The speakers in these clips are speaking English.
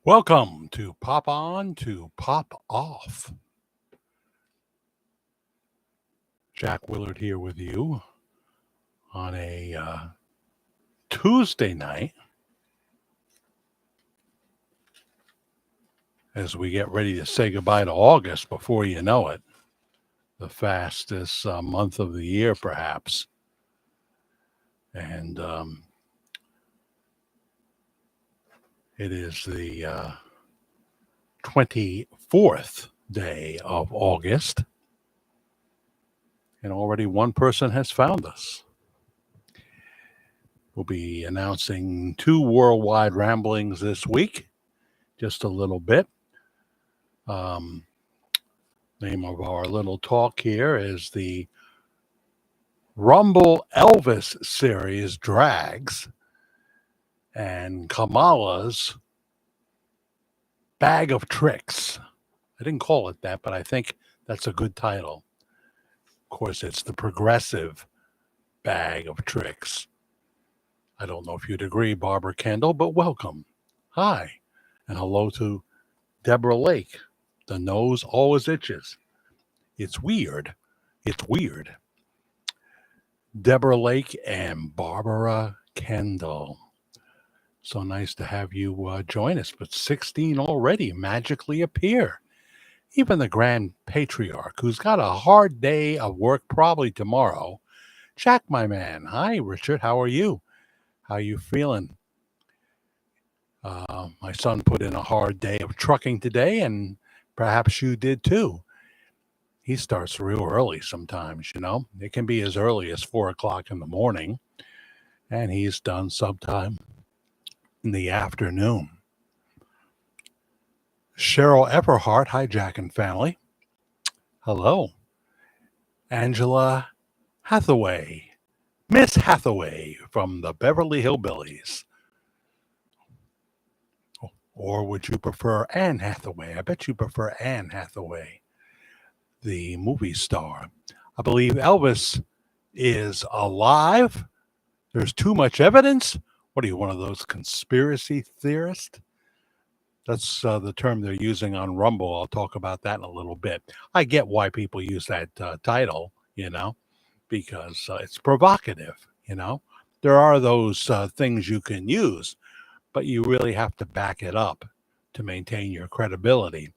Welcome to Pop On to Pop Off. Jack Willard here with you on a Tuesday night as we get ready to say goodbye to August before you know it. The fastest month of the year, perhaps. And it is the 24th day of August. And already one person has found us. We'll be announcing 2 worldwide ramblings this week, just a little bit. Name of our little talk here is the Rumble Elvis series, Drags, and Kamala's Bag of Tricks. I didn't call it that, but I think that's a good title. Of course, it's the progressive Bag of Tricks. I don't know if you'd agree, Barbara Kendall, but welcome. Hi. And hello to Deborah Lake. The nose always itches. It's weird. It's weird. Deborah Lake and Barbara Kendall. So nice to have you join us. But 16 already magically appear. Even the Grand Patriarch, who's got a hard day of work probably tomorrow. Jack, my man. Hi, Richard. How are you? How you feeling? My son put in a hard day of trucking today, and perhaps you did too. He starts real early sometimes, you know. It can be as early as 4 o'clock in the morning, and he's done sometime in the afternoon. Cheryl Everhart, hi, Jack and family. Hello. Angela Hathaway, Miss Hathaway from the Beverly Hillbillies. Or would you prefer Anne Hathaway? I bet you prefer Anne Hathaway, the movie star. I believe Elvis is alive. There's too much evidence. What are you, one of those conspiracy theorists? That's the term they're using on Rumble. I'll talk about that in a little bit. I get why people use that title, because it's provocative, There are those things you can use, but you really have to back it up to maintain your credibility.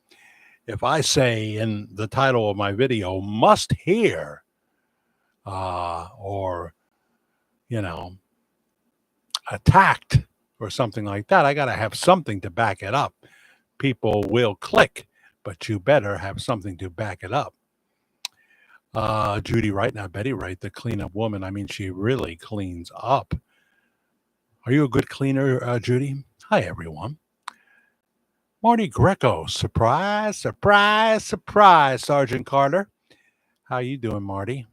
If I say in the title of my video, must hear, or, attacked or something like that, I got to have something to back it up. People will click, but you better have something to back it up. Judy Wright, not Betty Wright, the cleanup woman. I mean, she really cleans up. Are you a good cleaner, Judy? Hi, everyone. Marty Greco, surprise, surprise, surprise, Sergeant Carter. How you doing, Marty?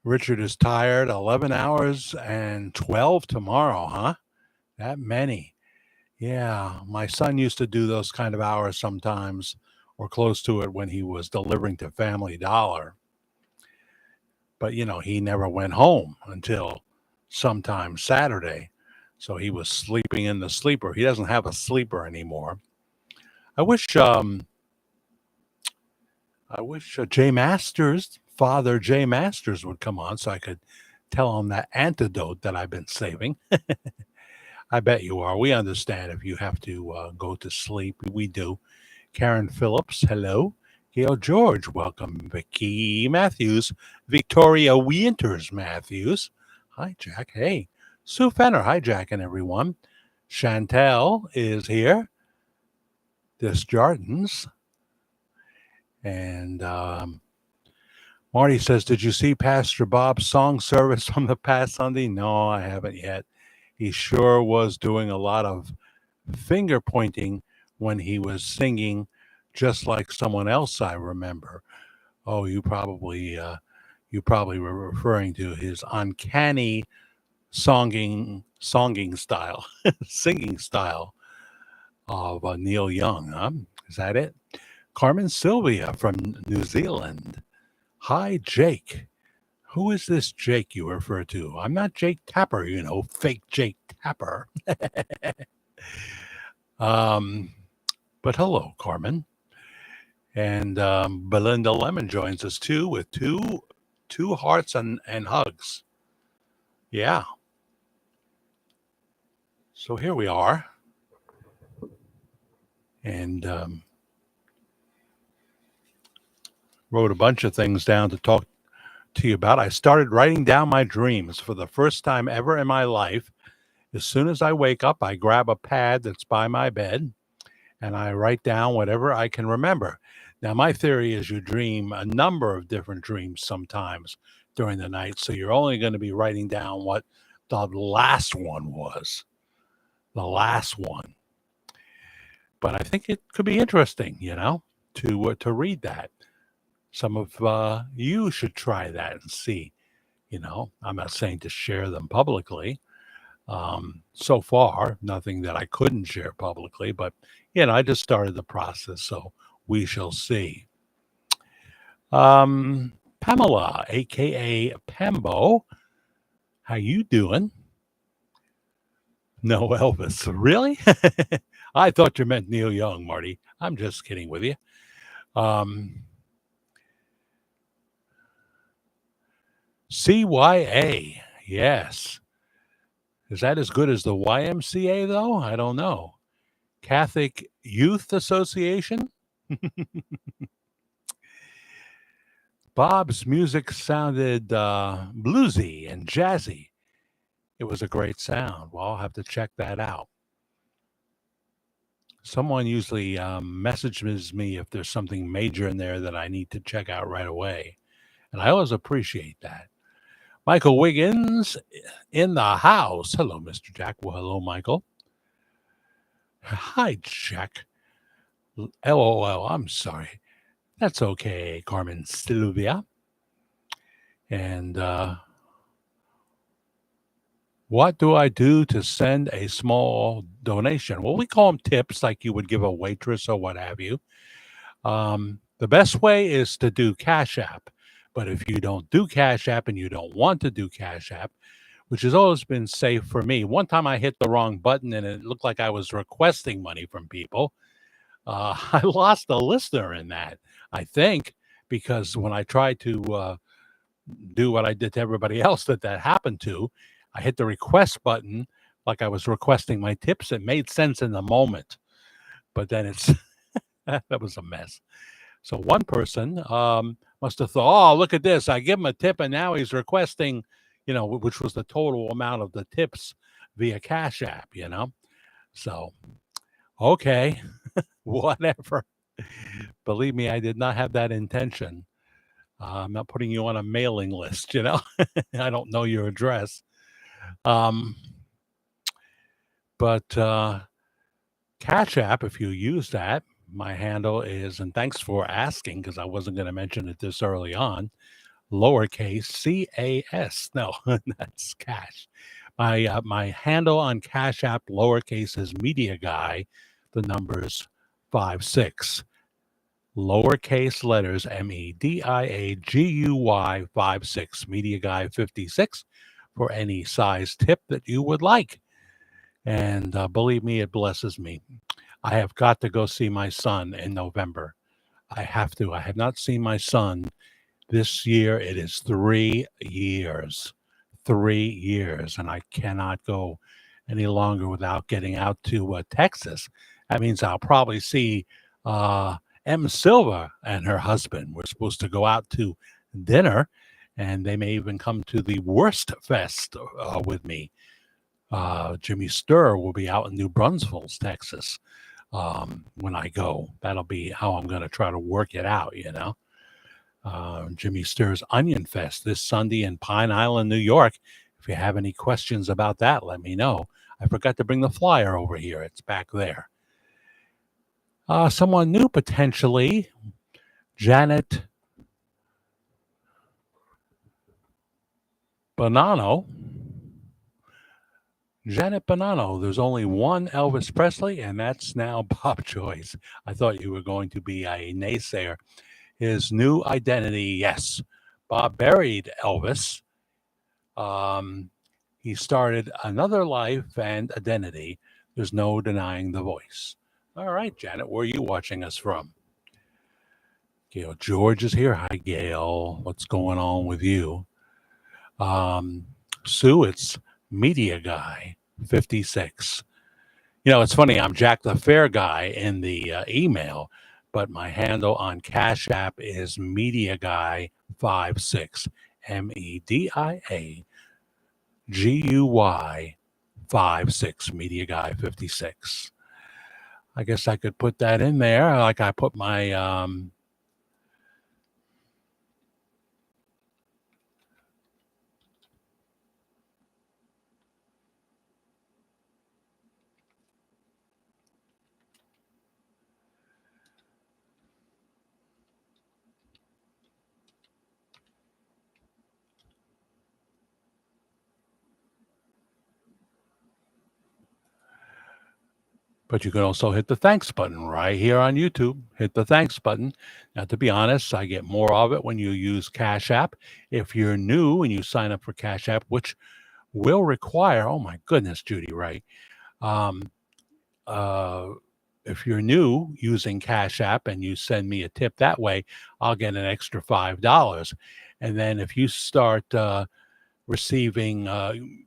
Richard is tired. 11 hours and 12 tomorrow, huh? That many. Yeah, my son used to do those kind of hours sometimes, or close to it, when he was delivering to Family Dollar. But, he never went home until sometime Saturday. So he was sleeping in the sleeper. He doesn't have a sleeper anymore. I wish Jay Masters, Father Jay Masters, would come on so I could tell him that antidote that I've been saving. I bet you are. We understand if you have to go to sleep. We do. Karen Phillips, hello. Gail George, welcome. Vicky Matthews. Victoria Winters Matthews. Hi, Jack. Hey. Sue Fenner. Hi, Jack and everyone. Chantel is here. Desjardins. And Marty says, did you see Pastor Bob's song service from the past Sunday? No, I haven't yet. He sure was doing a lot of finger pointing when he was singing, just like someone else I remember. Oh, you probably were referring to his uncanny singing style, singing style of Neil Young. Huh? Is that it? Carmen Sylvia from New Zealand. Hi, Jake. Who is this Jake you refer to? I'm not Jake Tapper, fake Jake Tapper. Um, but hello, Carmen. And Belinda Lemon joins us too with two hearts and hugs. Yeah. So here we are. And wrote a bunch of things down to talk to you about. I started writing down my dreams for the first time ever in my life. As soon as I wake up, I grab a pad that's by my bed and I write down whatever I can remember. Now, my theory is you dream a number of different dreams sometimes during the night. So you're only going to be writing down what the last one was. The last one. But I think it could be interesting, to read that. Some of you should try that and see. I'm not saying to share them publicly. So far, nothing that I couldn't share publicly, but I just started the process, so we shall see. Pamela, aka Pambo, how you doing? No Elvis, really? I thought you meant Neil Young, Marty. I'm just kidding with you. CYA, yes. Is that as good as the YMCA, though? I don't know. Catholic Youth Association? Bob's music sounded bluesy and jazzy. It was a great sound. Well, I'll have to check that out. Someone usually messages me if there's something major in there that I need to check out right away. And I always appreciate that. Michael Wiggins in the house. Hello, Mr. Jack. Well, hello, Michael. Hi, Jack. LOL. I'm sorry. That's okay, Carmen Sylvia. And what do I do to send a small donation? Well, we call them tips, like you would give a waitress or what have you. The best way is to do Cash App. But if you don't do Cash App and you don't want to do Cash App, which has always been safe for me, one time I hit the wrong button and it looked like I was requesting money from people. I lost a listener in that, I think, because when I tried to do what I did to everybody else that happened to, I hit the request button like I was requesting my tips. It made sense in the moment, but then that was a mess. So one person must have thought, "Oh, look at this! I give him a tip, and now he's requesting, which was the total amount of the tips via Cash App." So okay, whatever. Believe me, I did not have that intention. I'm not putting you on a mailing list. I don't know your address. But Cash App, if you use that, my handle is, and thanks for asking because I wasn't going to mention it this early on, lowercase CAS. No, that's cash. My handle on Cash App, lowercase, is Media Guy, the numbers 56. Lowercase letters MEDIAGUY 56, Media Guy 56, for any size tip that you would like. And believe me, it blesses me. I have got to go see my son in November. I have to. I have not seen my son this year. It is 3 years. 3 years. And I cannot go any longer without getting out to Texas. That means I'll probably see M. Silva and her husband. We're supposed to go out to dinner, and they may even come to the Worst Fest with me. Jimmy Sturr will be out in New Braunfels, Texas, when I go. That'll be how I'm going to try to work it out, Jimmy Sturr's Onion Fest this Sunday in Pine Island, New York. If you have any questions about that, let me know. I forgot to bring the flyer over here. It's back there. Someone new, potentially, Janet Bonanno. Janet Bonanno. There's only one Elvis Presley, and that's now Bob Joyce. I thought you were going to be a naysayer. His new identity, yes. Bob buried Elvis. He started another life and identity There's no denying the voice. All right, Janet, where are you watching us from? Gail George is here. Hi, Gail. What's going on with you? Um, Sue, it's Media Guy 56. It's funny. I'm Jack the Fair Guy in the email, but my handle on Cash App is Media Guy 56. MEDIAGUY 56. Media Guy 56. I guess I could put that in there, like I put my but you can also hit the thanks button right here on YouTube. Hit the thanks button. Now, to be honest, I get more of it when you use Cash App. If you're new and you sign up for Cash App, which will require, oh my goodness, Judy, right? Um, uh, if you're new using Cash App and you send me a tip that way, I'll get an extra $5. And then if you start receiving,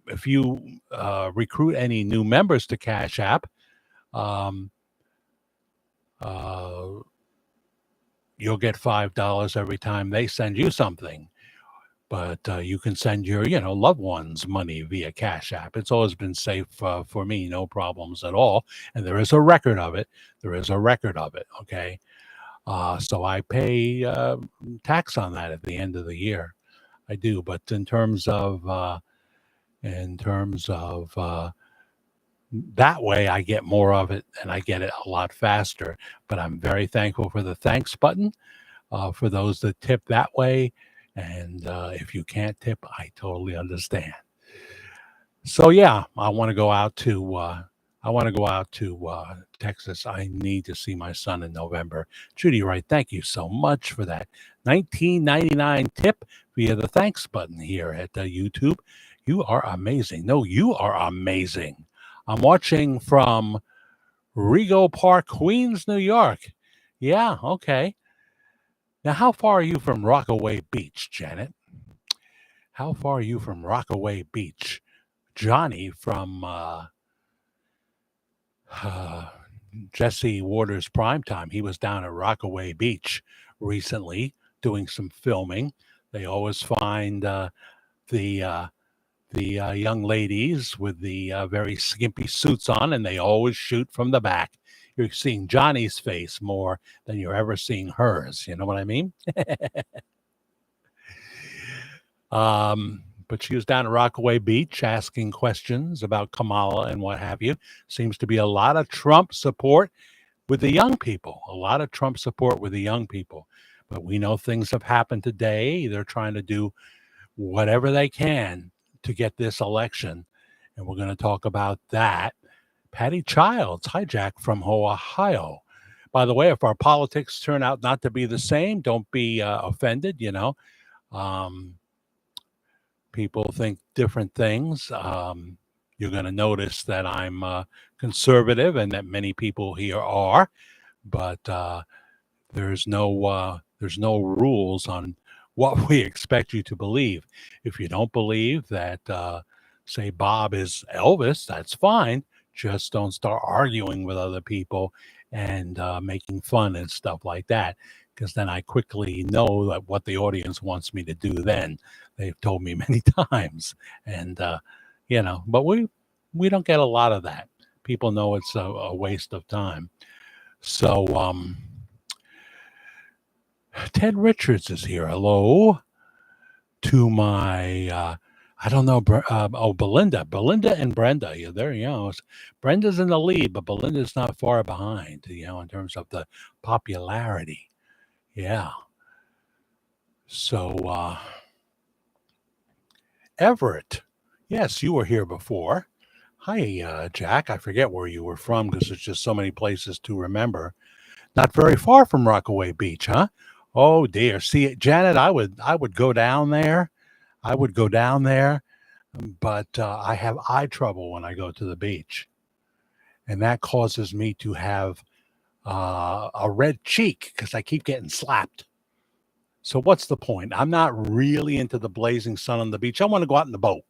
if you recruit any new members to Cash App, um, uh, you'll get $5 every time they send you something. But you can send your, loved ones money via Cash App. It's always been safe for me, no problems at all. And there is a record of it. Okay. So I pay tax on that at the end of the year. I do. But in terms of that way, I get more of it and I get it a lot faster. But I'm very thankful for the thanks button for those that tip that way. And if you can't tip, I totally understand. So yeah, I want to go out to Texas. I need to see my son in November. Judy Wright, thank you so much for that $19.99 tip via the thanks button here at YouTube. You are amazing. No, you are amazing. I'm watching from Rego Park, Queens, New York. Yeah, okay. Now, how far are you from Rockaway Beach, Janet? How far are you from Rockaway Beach? Johnny from Jesse Waters Primetime. He was down at Rockaway Beach recently doing some filming. They always find the young ladies with the very skimpy suits on, and they always shoot from the back. You're seeing Johnny's face more than you're ever seeing hers. You know what I mean? But she was down at Rockaway Beach asking questions about Kamala and what have you. Seems to be a lot of Trump support with the young people, But we know things have happened today. They're trying to do whatever they can to get this election. And we're going to talk about that. Patty Childs, hi, Jack from Ohio. By the way, if our politics turn out not to be the same, don't be offended, people think different things. You're going to notice that I'm conservative and that many people here are, but there's no rules on what we expect you to believe. If you don't believe that, say, Bob is Elvis, that's fine. Just don't start arguing with other people and making fun and stuff like that, because then I quickly know that what the audience wants me to do then. They've told me many times. And, but we don't get a lot of that. People know it's a waste of time. So, Ted Richards is here. Hello to my, I don't know, Belinda and Brenda. Yeah, there, Brenda's in the lead, but Belinda's not far behind, in terms of the popularity. Yeah. So, Everett, yes, you were here before. Hi, Jack. I forget where you were from because there's just so many places to remember. Not very far from Rockaway Beach, huh? Oh dear. See, Janet, I would go down there. But I have eye trouble when I go to the beach. and that causes me to have a red cheek because I keep getting slapped. So what's the point? I'm not really into the blazing sun on the beach. I want to go out in the boat.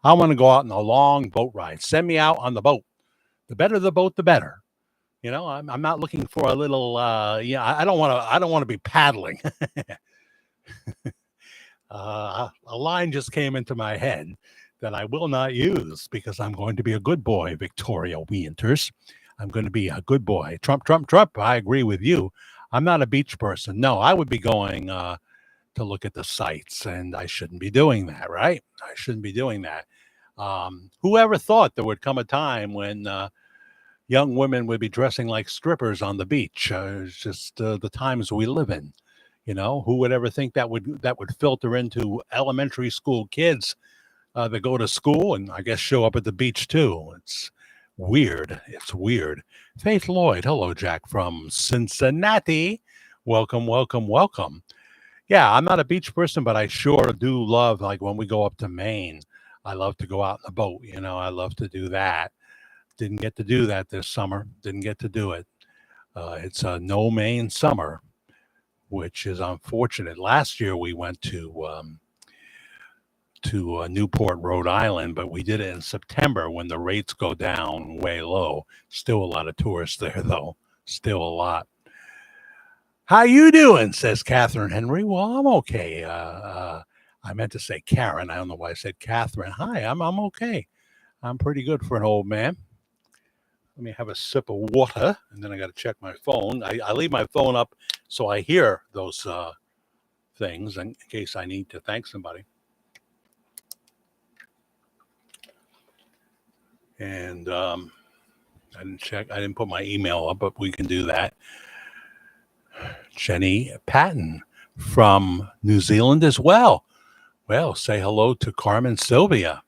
I want to go out on a long boat ride. Send me out on the boat. The better the boat, the better. I'm not looking for a little. I don't want to. I don't want to be paddling. A line just came into my head that I will not use because I'm going to be a good boy, Victoria Winters. I'm going to be a good boy. Trump, Trump, Trump. I agree with you. I'm not a beach person. No, I would be going to look at the sights, and I shouldn't be doing that, right? I shouldn't be doing that. Whoever thought there would come a time when young women would be dressing like strippers on the beach? It's just the times we live in. Who would ever think that would filter into elementary school kids that go to school and I guess show up at the beach too? It's weird. It's weird. Faith Lloyd, hello, Jack from Cincinnati. Welcome, welcome, welcome. Yeah, I'm not a beach person, but I sure do love, like when we go up to Maine. I love to go out in the boat. I love to do that. Didn't get to do that this summer. Didn't get to do it. It's a no Maine summer, which is unfortunate. Last year we went to Newport, Rhode Island, but we did it in September when the rates go down way low. Still a lot of tourists there, though. Still a lot. How you doing? Says Catherine Henry. Well, I'm okay. I meant to say Karen. I don't know why I said Catherine. Hi, I'm okay. I'm pretty good for an old man. Let me have a sip of water, and then I got to check my phone. I leave my phone up so I hear those things in case I need to thank somebody. And I didn't check. I didn't put my email up, but we can do that. Jenny Patton from New Zealand as well. Well, say hello to Carmen Sylvia.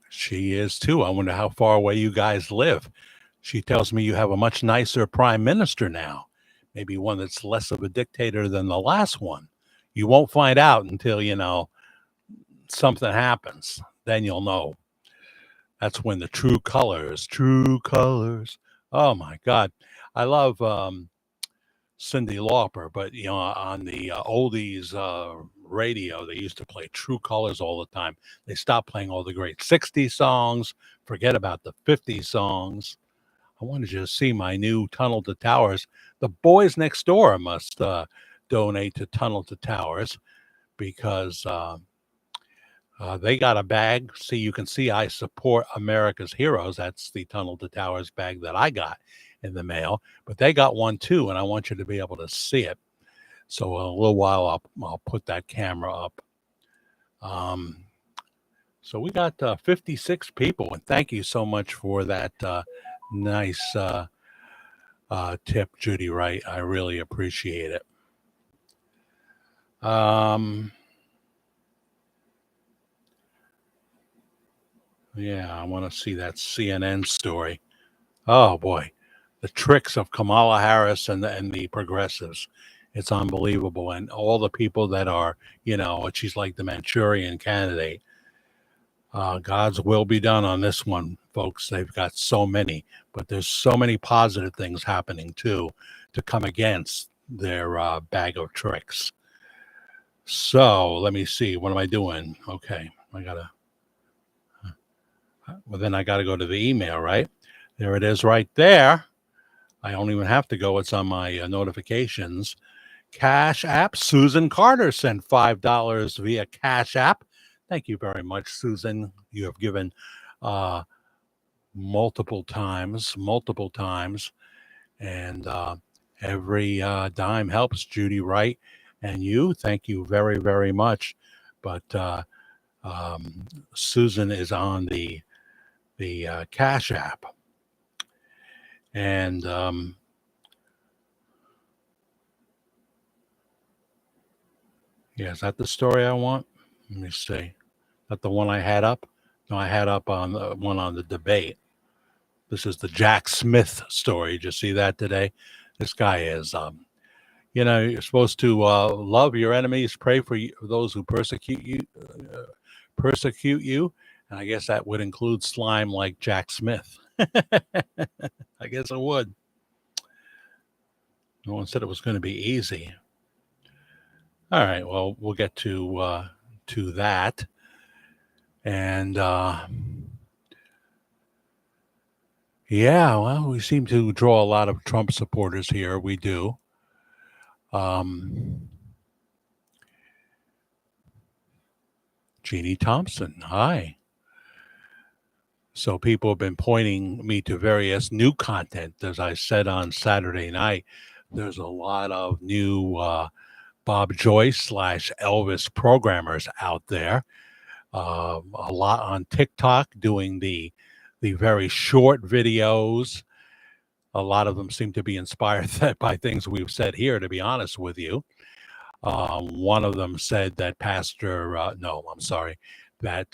She is too. I wonder how far away you guys live. She tells me you have a much nicer prime minister now. Maybe one that's less of a dictator than the last one. You won't find out until, something happens. Then you'll know. That's when the true colors. Oh my God. I love Cyndi Lauper, but on the oldies radio, they used to play True Colors all the time. They stopped playing all the great 60s songs. Forget about the 50s songs. I wanted you to see my new Tunnel to Towers. The boys next door must donate to Tunnel to Towers because they got a bag. See, you can see I support America's heroes. That's the Tunnel to Towers bag that I got in the mail, but they got one too, and I want you to be able to see it. So in a little while, I'll put that camera up. So we got 56 people, and thank you so much for that nice tip, Judy Wright. I really appreciate it. Yeah, I want to see that CNN story. Oh boy, the tricks of Kamala Harris and the progressives. It's unbelievable. And all the people that are, she's like the Manchurian candidate. God's will be done on this one, folks. They've got so many, but there's so many positive things happening too to come against their bag of tricks. So let me see. What am I doing? Okay, then I gotta go to the email, right? There it is right there. I don't even have to go. It's on my notifications. Cash App. Susan Carter sent $5 via Cash App. Thank you very much, Susan. You have given multiple times. And every dime helps, Judy Wright. And you, thank you very, very much. But Susan is on the Cash App. And yeah, is that the story I want? Let me see. Is that the one I had up? No, I had up on the one on the debate. This is the Jack Smith story. Did you see that today? This guy is, you're supposed to love your enemies, pray for those who persecute you. I guess that would include slime like Jack Smith. I guess it would. No one said it was going to be easy. All right, well, we'll get to that. And yeah, well, we seem to draw a lot of Trump supporters here. We do. Jeannie Thompson, hi. So people have been pointing me to various new content. As I said on Saturday night, there's a lot of new Bob Joyce / Elvis programmers out there. A lot on TikTok doing the very short videos. A lot of them seem to be inspired by things we've said here, to be honest with you. One of them said that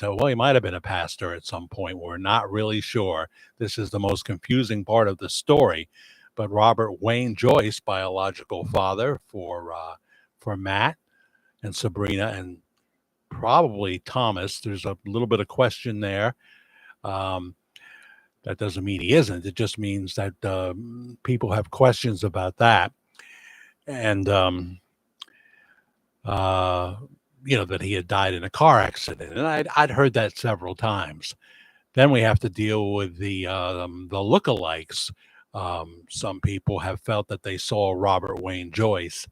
well, he might have been a pastor at some point. We're not really sure. This is the most confusing part of the story. But Robert Wayne Joyce, biological father for Matt and Sabrina and probably Thomas. There's a little bit of question there. That doesn't mean he isn't. It just means that people have questions about that. And that he had died in a car accident, and I'd heard that several times. Then we have to deal with the lookalikes. Some people have felt that they saw Robert Wayne Joyce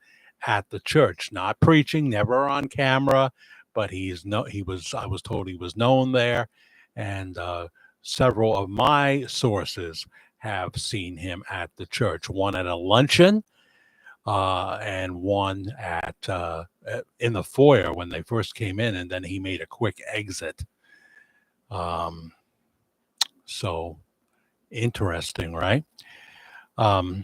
at the church, not preaching, never on camera, but I was told he was known there, and several of my sources have seen him at the church. One at a luncheon. And one in the foyer when they first came in, and then he made a quick exit. So interesting, right? So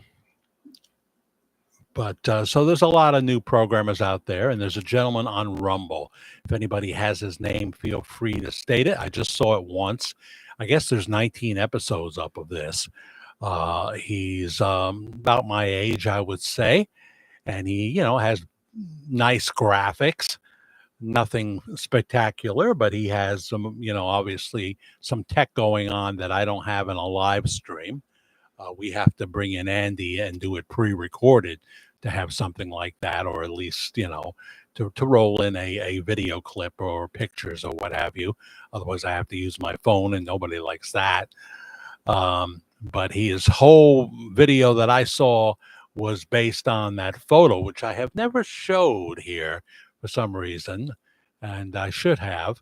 there's a lot of new programmers out there, and there's a gentleman on Rumble. If anybody has his name, feel free to state it. I just saw it once. I guess there's 19 episodes up of this. He's about my age, I would say, and he, has nice graphics, nothing spectacular, but he has some, obviously some tech going on that I don't have in a live stream. We have to bring in Andy and do it pre-recorded to have something like that, or at least, to roll in a video clip or pictures or what have you. Otherwise, I have to use my phone, and nobody likes that. But his whole video that I saw was based on that photo, which I have never showed here for some reason, and I should have.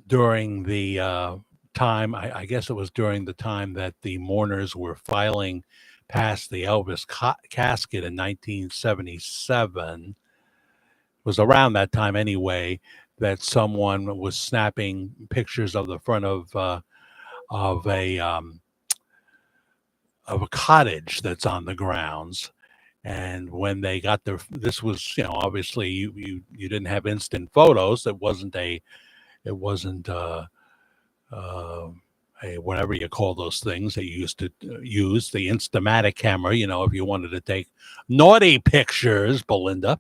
During the time, I guess it was during the time that the mourners were filing past the Elvis casket in 1977. It was around that time anyway that someone was snapping pictures of the front of a cottage that's on the grounds. And when they got this was, obviously you didn't have instant photos. It wasn't a whatever you call those things that you used to use, the Instamatic camera, if you wanted to take naughty pictures, Belinda.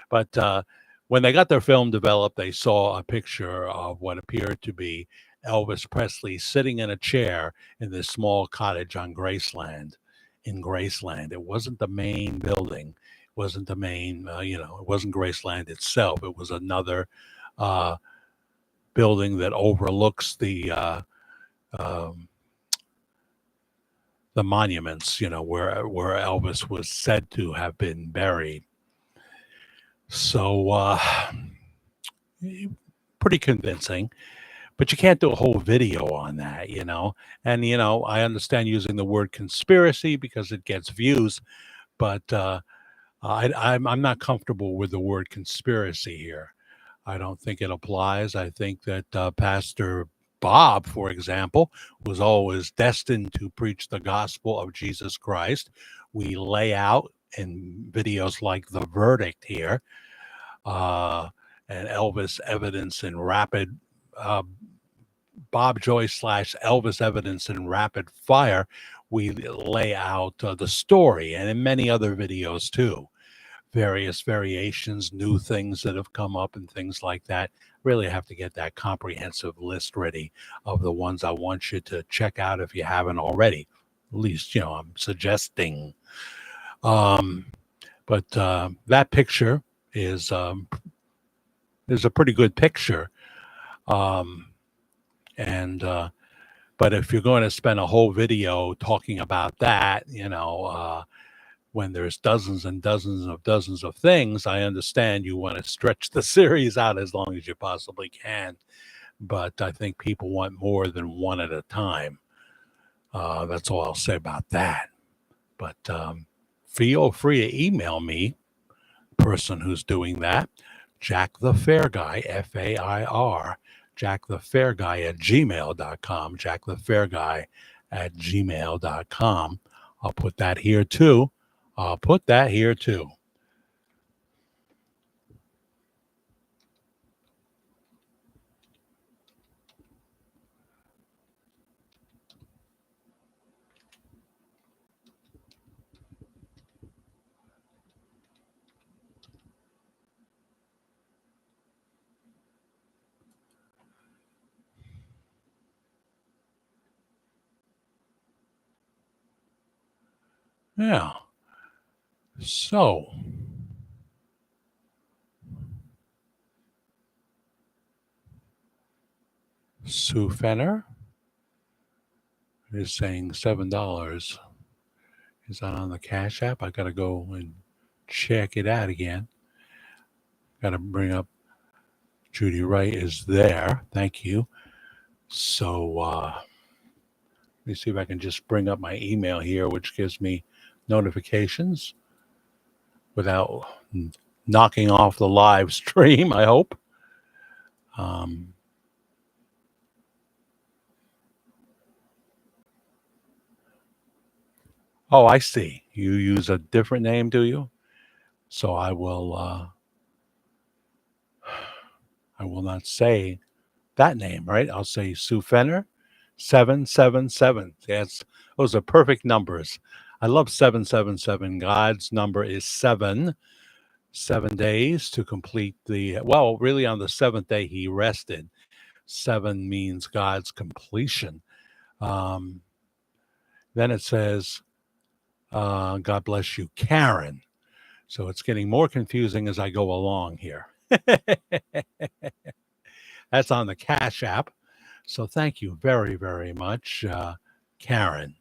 But when they got their film developed, they saw a picture of what appeared to be Elvis Presley sitting in a chair in this small cottage on Graceland. In Graceland, it wasn't the main building, it wasn't the main, it wasn't Graceland itself. It was another building that overlooks the monuments, where Elvis was said to have been buried. So pretty convincing. But you can't do a whole video on that, And, I understand using the word conspiracy because it gets views, but I'm not comfortable with the word conspiracy here. I don't think it applies. I think that Pastor Bob, for example, was always destined to preach the gospel of Jesus Christ. We lay out in videos like The Verdict here, and Elvis evidence in rapid Bob Joyce / Elvis evidence in rapid fire. We lay out the story, and in many other videos too. various variations, new things that have come up and things like that. Really have to get that comprehensive list ready of the ones I want you to check out if you haven't already. At least, I'm suggesting. Um, but that picture is a pretty good picture. Um, and but if you're going to spend a whole video talking about that, when there's dozens of things, I understand you want to stretch the series out as long as you possibly can. But I think people want more than one at a time. That's all I'll say about that. But feel free to email me, person who's doing that, Jack the Fair Guy, FAIR, Jack the Fair Guy at gmail.com, Jack the Fair Guy at gmail.com. I'll put that here too. Yeah. So, Sue Fenner is saying $7. Is that on the Cash App? I got to go and check it out again. Got to bring up Judy Wright is there. Thank you. So, let me see if I can just bring up my email here, which gives me notifications without knocking off the live stream, I hope. Oh, I see. You use a different name, do you? So I will not say that name, right? I'll say Sue Fenner, 777. Yes, those are perfect numbers. I love 777. God's number is 7. 7 days to complete really on the seventh day he rested. 7 means God's completion. Then it says, God bless you, Karen. So it's getting more confusing as I go along here. That's on the Cash App. So thank you very, very much, Karen.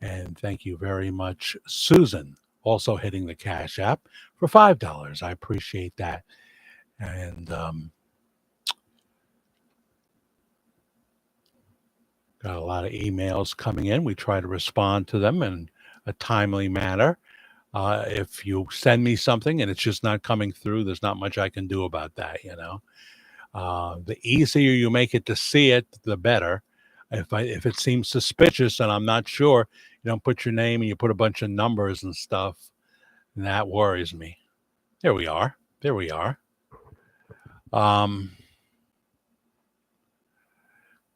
And thank you very much, Susan, also hitting the Cash App for $5. I appreciate that. And got a lot of emails coming in. We try to respond to them in a timely manner. If you send me something and it's just not coming through, there's not much I can do about that, The easier you make it to see it, the better. If it seems suspicious and I'm not sure, you don't put your name and you put a bunch of numbers and stuff, and that worries me. There we are.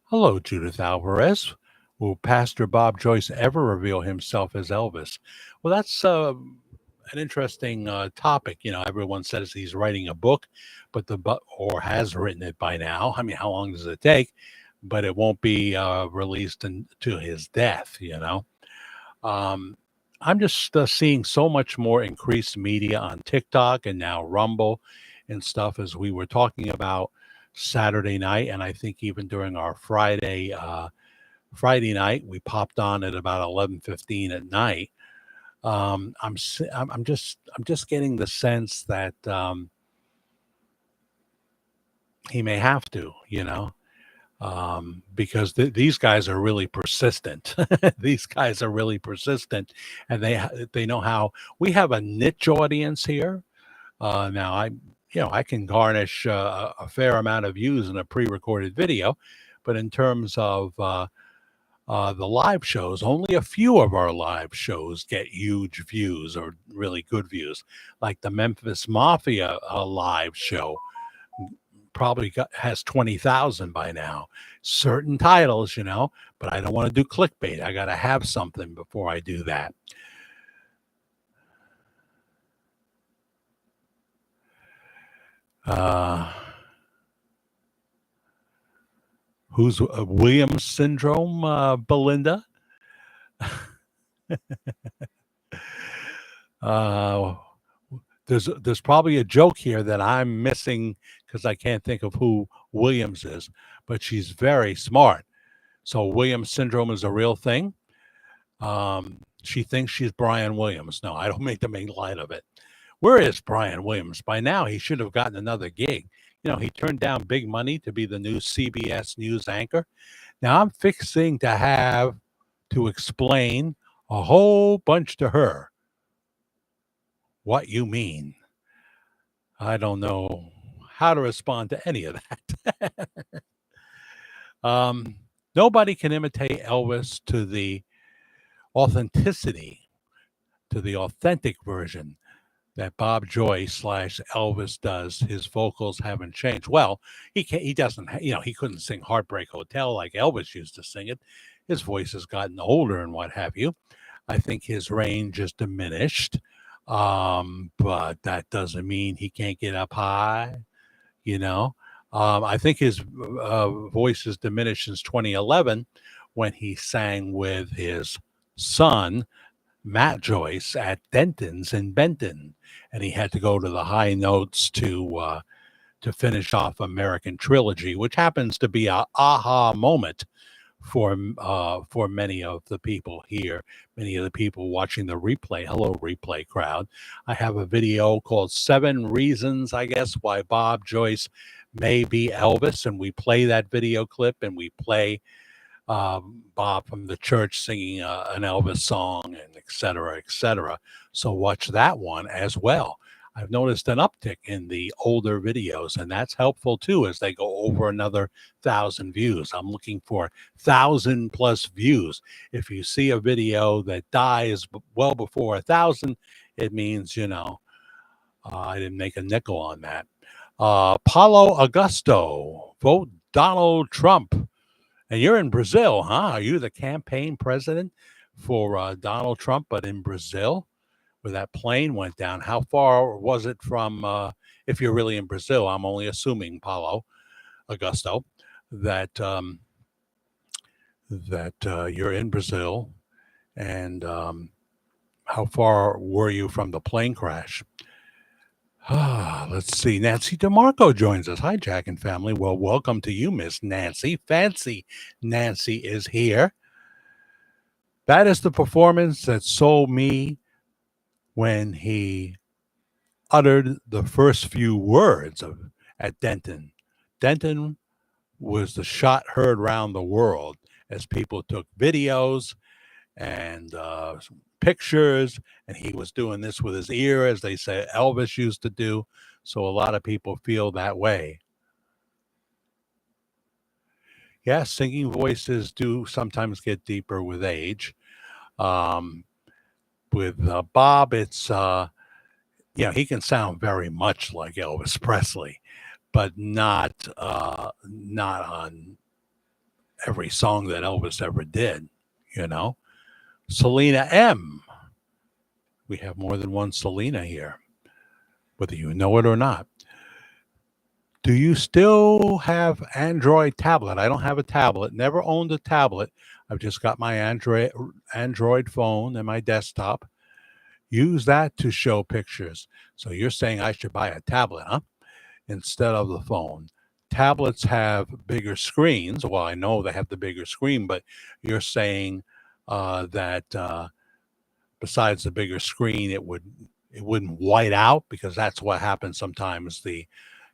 Hello, Judith Alvarez. Will Pastor Bob Joyce ever reveal himself as Elvis? Well, that's an interesting topic. Everyone says he's writing a book, or has written it by now. I mean, how long does it take? But it won't be released to his death. I'm just seeing so much more increased media on TikTok and now Rumble and stuff, as we were talking about Saturday night, and I think even during our Friday night, we popped on at about 11:15 at night. I'm just getting the sense that he may have to, because these guys are really persistent. These guys are really persistent, and they know how. We have a niche audience here. Now I can garnish a fair amount of views in a pre-recorded video, but in terms of the live shows, only a few of our live shows get huge views or really good views. Like the Memphis Mafia live show probably has 20,000 by now. Certain titles, but I don't want to do clickbait. I got to have something before I do that. Uh, who's Williams syndrome, Belinda? Uh, there's probably a joke here that I'm missing because I can't think of who Williams is, but she's very smart. So Williams syndrome is a real thing. She thinks she's Brian Williams. No, I don't make to make light of it. Where is Brian Williams? By now, he should have gotten another gig. You know, he turned down big money to be the new CBS News anchor. Now I'm fixing to have to explain a whole bunch to her. What you mean? I don't know how to respond to any of that. um, Nobody can imitate Elvis to the authenticity, to the authentic version that Bob Joyce slash Elvis does. His vocals haven't changed. Well, he doesn't, he couldn't sing Heartbreak Hotel like Elvis used to sing it. His voice has gotten older and what have you. I think his range is diminished. But that doesn't mean he can't get up high, you know. I think his voice has diminished since 2011 when he sang with his son, Matt Joyce, at Denton's in Benton, and he had to go to the high notes to finish off American Trilogy, which happens to be a aha moment for many of the people here, many of the people watching the replay. Hello, replay crowd. I have a video called 7 Reasons, I guess, Why Bob Joyce May Be Elvis, and we play that video clip and we play Bob from the church singing an Elvis song, and et cetera, et cetera. So watch that one as well. I've noticed an uptick in the older videos, and that's helpful too as they go over another 1,000 views. I'm looking for 1,000 plus views. If you see a video that dies well before 1,000, it means, I didn't make a nickel on that. Paulo Augusto, vote Donald Trump. And you're in Brazil, huh? Are you the campaign president for Donald Trump, but in Brazil, where that plane went down? How far was it from, if you're really in Brazil? I'm only assuming, Paulo Augusto, that you're in Brazil. And how far were you from the plane crash? Let's see. Nancy DeMarco joins us. Hi, Jack and family. Well, welcome to you, Miss Nancy. Fancy Nancy is here. That is the performance that sold me when he uttered the first few words at Denton. Denton was the shot heard around the world as people took videos and pictures, and he was doing this with his ear, as they say Elvis used to do. So a lot of people feel that way. Yeah, singing voices do sometimes get deeper with age. With Bob, it's he can sound very much like Elvis Presley, but not on every song that Elvis ever did. Selena M. We have more than one Selena here, whether you know it or not. Do you still have Android tablet? I don't have a tablet. Never owned a tablet. I've just got my Android phone and my desktop. Use that to show pictures. So you're saying I should buy a tablet, huh? Instead of the phone. Tablets have bigger screens. Well, I know they have the bigger screen, but you're saying that besides the bigger screen, it wouldn't white out, because that's what happens sometimes.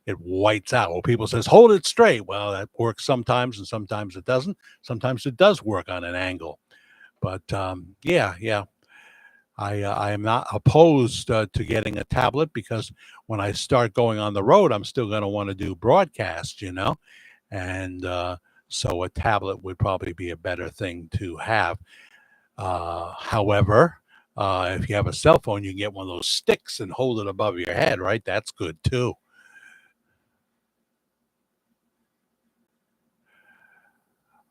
It whites out. Well, people says hold it straight. Well, that works sometimes, and sometimes it doesn't. Sometimes it does work on an angle. But yeah. I am not opposed to getting a tablet, because when I start going on the road, I'm still going to want to do broadcast, and so a tablet would probably be a better thing to have. However, if you have a cell phone, you can get one of those sticks and hold it above your head, right? That's good too.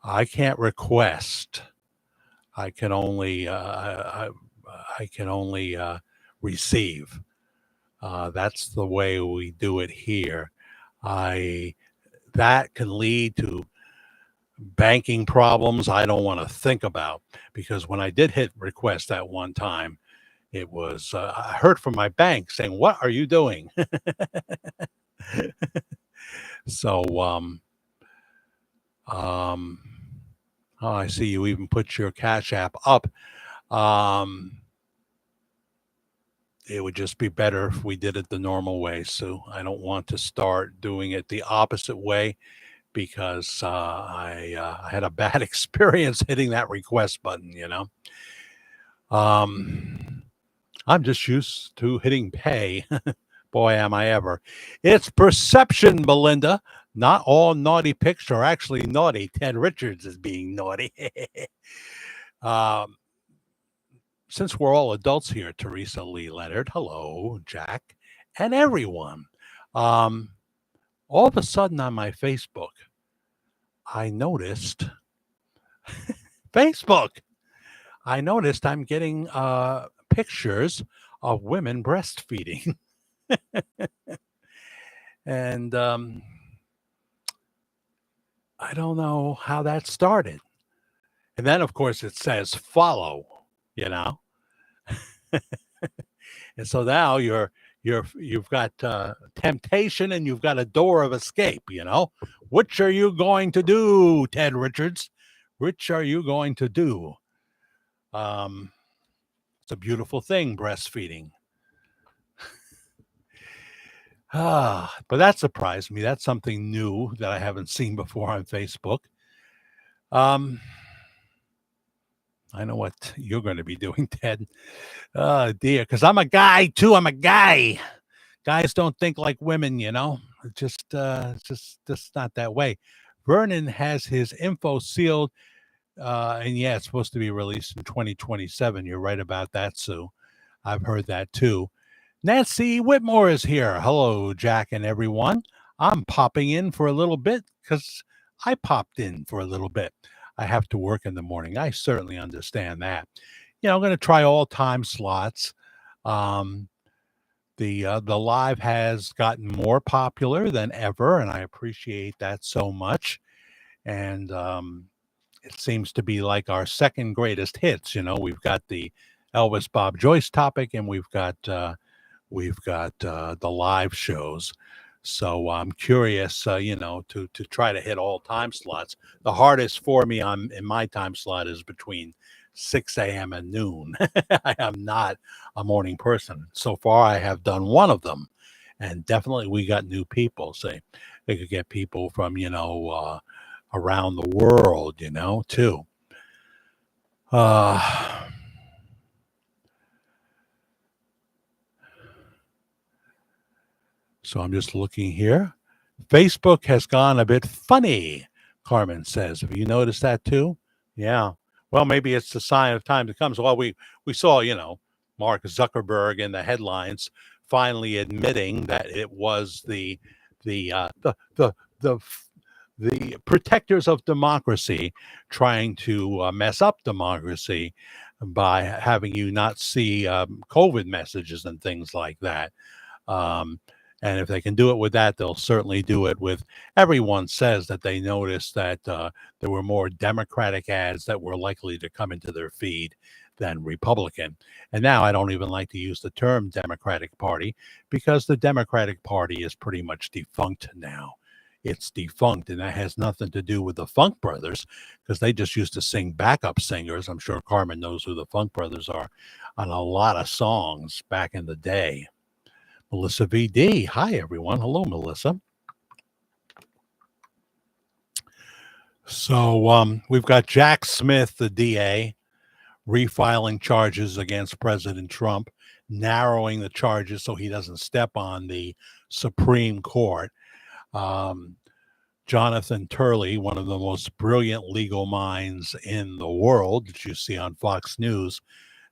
I can't request. I can only receive. That's the way we do it here. That can lead to banking problems I don't want to think about, because when I did hit request that one time, it was I heard from my bank saying, "What are you doing?" So um, oh, I see you even put your Cash App up. Um, it would just be better if we did it the normal way. So I don't want to start doing it the opposite way, because I had a bad experience hitting that request button. Um, I'm just used to hitting pay. Boy, am I ever. It's perception, Belinda. Not all naughty pics are actually naughty. Ted Richards is being naughty. um, since we're all adults here, Teresa Lee Leonard, hello, Jack, and everyone. Um, all of a sudden on my Facebook, I noticed Facebook. I noticed I'm getting pictures of women breastfeeding. And I don't know how that started. And then, of course, it says follow, you know. And so now you've got temptation and you've got a door of escape. Which are you going to do, Ted Richards? Which are you going to do? Um, it's a beautiful thing, breastfeeding. But that surprised me. That's something new that I haven't seen before on Facebook. Um, I know what you're going to be doing, Ted. Oh dear, because I'm a guy too. I'm a guy. Guys don't think like women, it's just not that way. Vernon has his info sealed, and yeah, it's supposed to be released in 2027. You're right about that, Sue. I've heard that too. Nancy Whitmore is here. Hello, Jack and everyone. I'm popping in for a little bit because I popped in for a little bit. I have to work in the morning. I certainly understand that. I'm going to try all time slots. Um, the live has gotten more popular than ever, and I appreciate that so much. And it seems to be like our second greatest hits. We've got the Elvis Bob Joyce topic, and we've got the live shows. So I'm curious, to try to hit all time slots. The hardest for me in my time slot is between 6 a.m. and noon. I am not a morning person. So far, I have done one of them, and definitely we got new people. Say they could get people from around the world, too. Uh, so I'm just looking here. Facebook has gone a bit funny, Carmen says. Have you noticed that too? Yeah. Well, maybe it's the sign of time to come. So, well, we saw, Mark Zuckerberg in the headlines finally admitting that it was the uh, the the the the protectors of democracy trying to mess up democracy by having you not see COVID messages and things like that. Um, and if they can do it with that, they'll certainly do it with. Everyone says that they noticed that there were more Democratic ads that were likely to come into their feed than Republican. And now I don't even like to use the term Democratic Party, because the Democratic Party is pretty much defunct now. It's defunct, and that has nothing to do with the Funk Brothers, because they just used to sing backup singers. I'm sure Carmen knows who the Funk Brothers are, on a lot of songs back in the day. Melissa VD. Hi, everyone. Hello, Melissa. So we've got Jack Smith, the DA, refiling charges against President Trump, narrowing the charges so he doesn't step on the Supreme Court. Um, Jonathan Turley, one of the most brilliant legal minds in the world that you see on Fox News,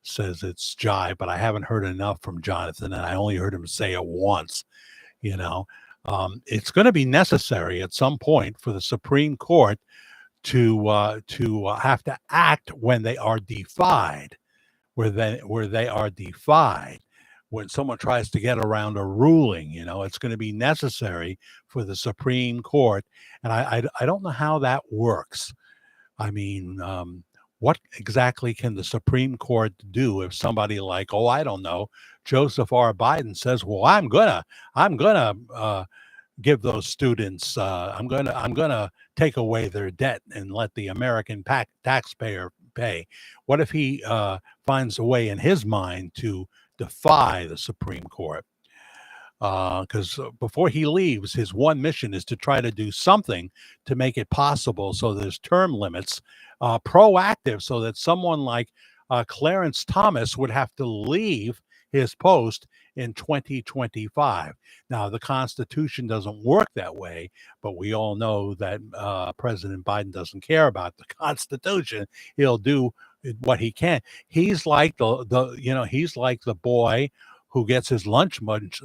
says it's jive, but I haven't heard enough from Jonathan, and I only heard him say it once. You know, it's going to be necessary at some point for the Supreme Court to have to act when they are defied, where they are defied. When someone tries to get around a ruling, it's going to be necessary for the Supreme Court, and I don't know how that works. I mean, what exactly can the Supreme Court do if somebody like, oh, I don't know, Joseph R. Biden says, well, I'm gonna give those students, I'm gonna take away their debt and let the American taxpayer pay. What if he finds a way in his mind to defy the Supreme Court? Because before he leaves, his one mission is to try to do something to make it possible so there's term limits, proactive, so that someone like Clarence Thomas would have to leave his post in 2025. Now, the Constitution doesn't work that way, but we all know that President Biden doesn't care about the Constitution. He'll do what he can. He's like he's like the boy who gets his lunch munch,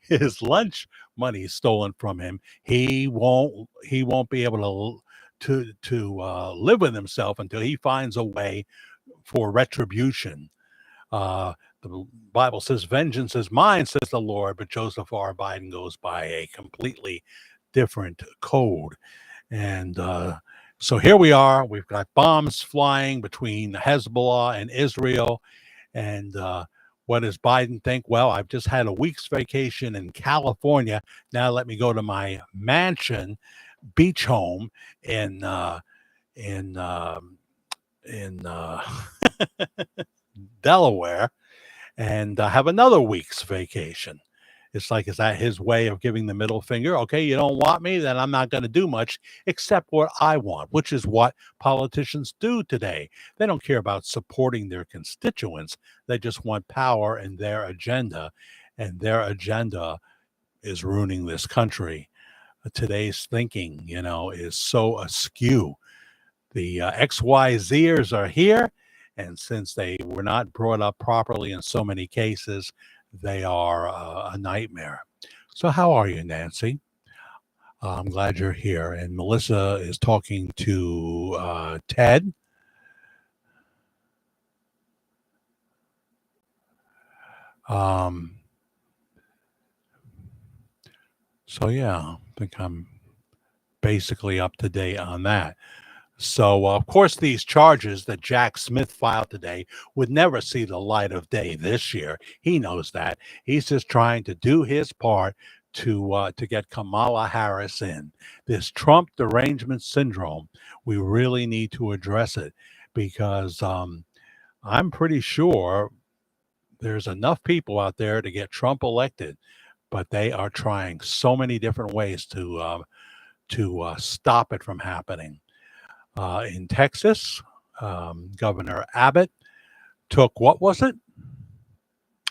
his lunch money stolen from him. He won't be able to live with himself until he finds a way for retribution. The Bible says, "Vengeance is mine," says the Lord, but Joseph R. Biden goes by a completely different code. And so here we are. We've got bombs flying between Hezbollah and Israel. And what does Biden think? Well, I've just had a week's vacation in California. Now let me go to my mansion, beach home in in uh, in Delaware, and have another week's vacation. It's like, is that his way of giving the middle finger? Okay, you don't want me, then I'm not going to do much except what I want, which is what politicians do today. They don't care about supporting their constituents. They just want power and their agenda. And their agenda is ruining this country. Today's thinking, is so askew. The XYZers are here. And since they were not brought up properly in so many cases, they are a nightmare. So, how are you, Nancy? I'm glad you're here. And Melissa is talking to Ted. So, yeah, I think I'm basically up to date on that. So, of course, these charges that Jack Smith filed today would never see the light of day this year. He knows that. He's just trying to do his part to get Kamala Harris in. This Trump derangement syndrome, we really need to address it because I'm pretty sure there's enough people out there to get Trump elected, but they are trying so many different ways to stop it from happening. In Texas, Governor Abbott took, what was it?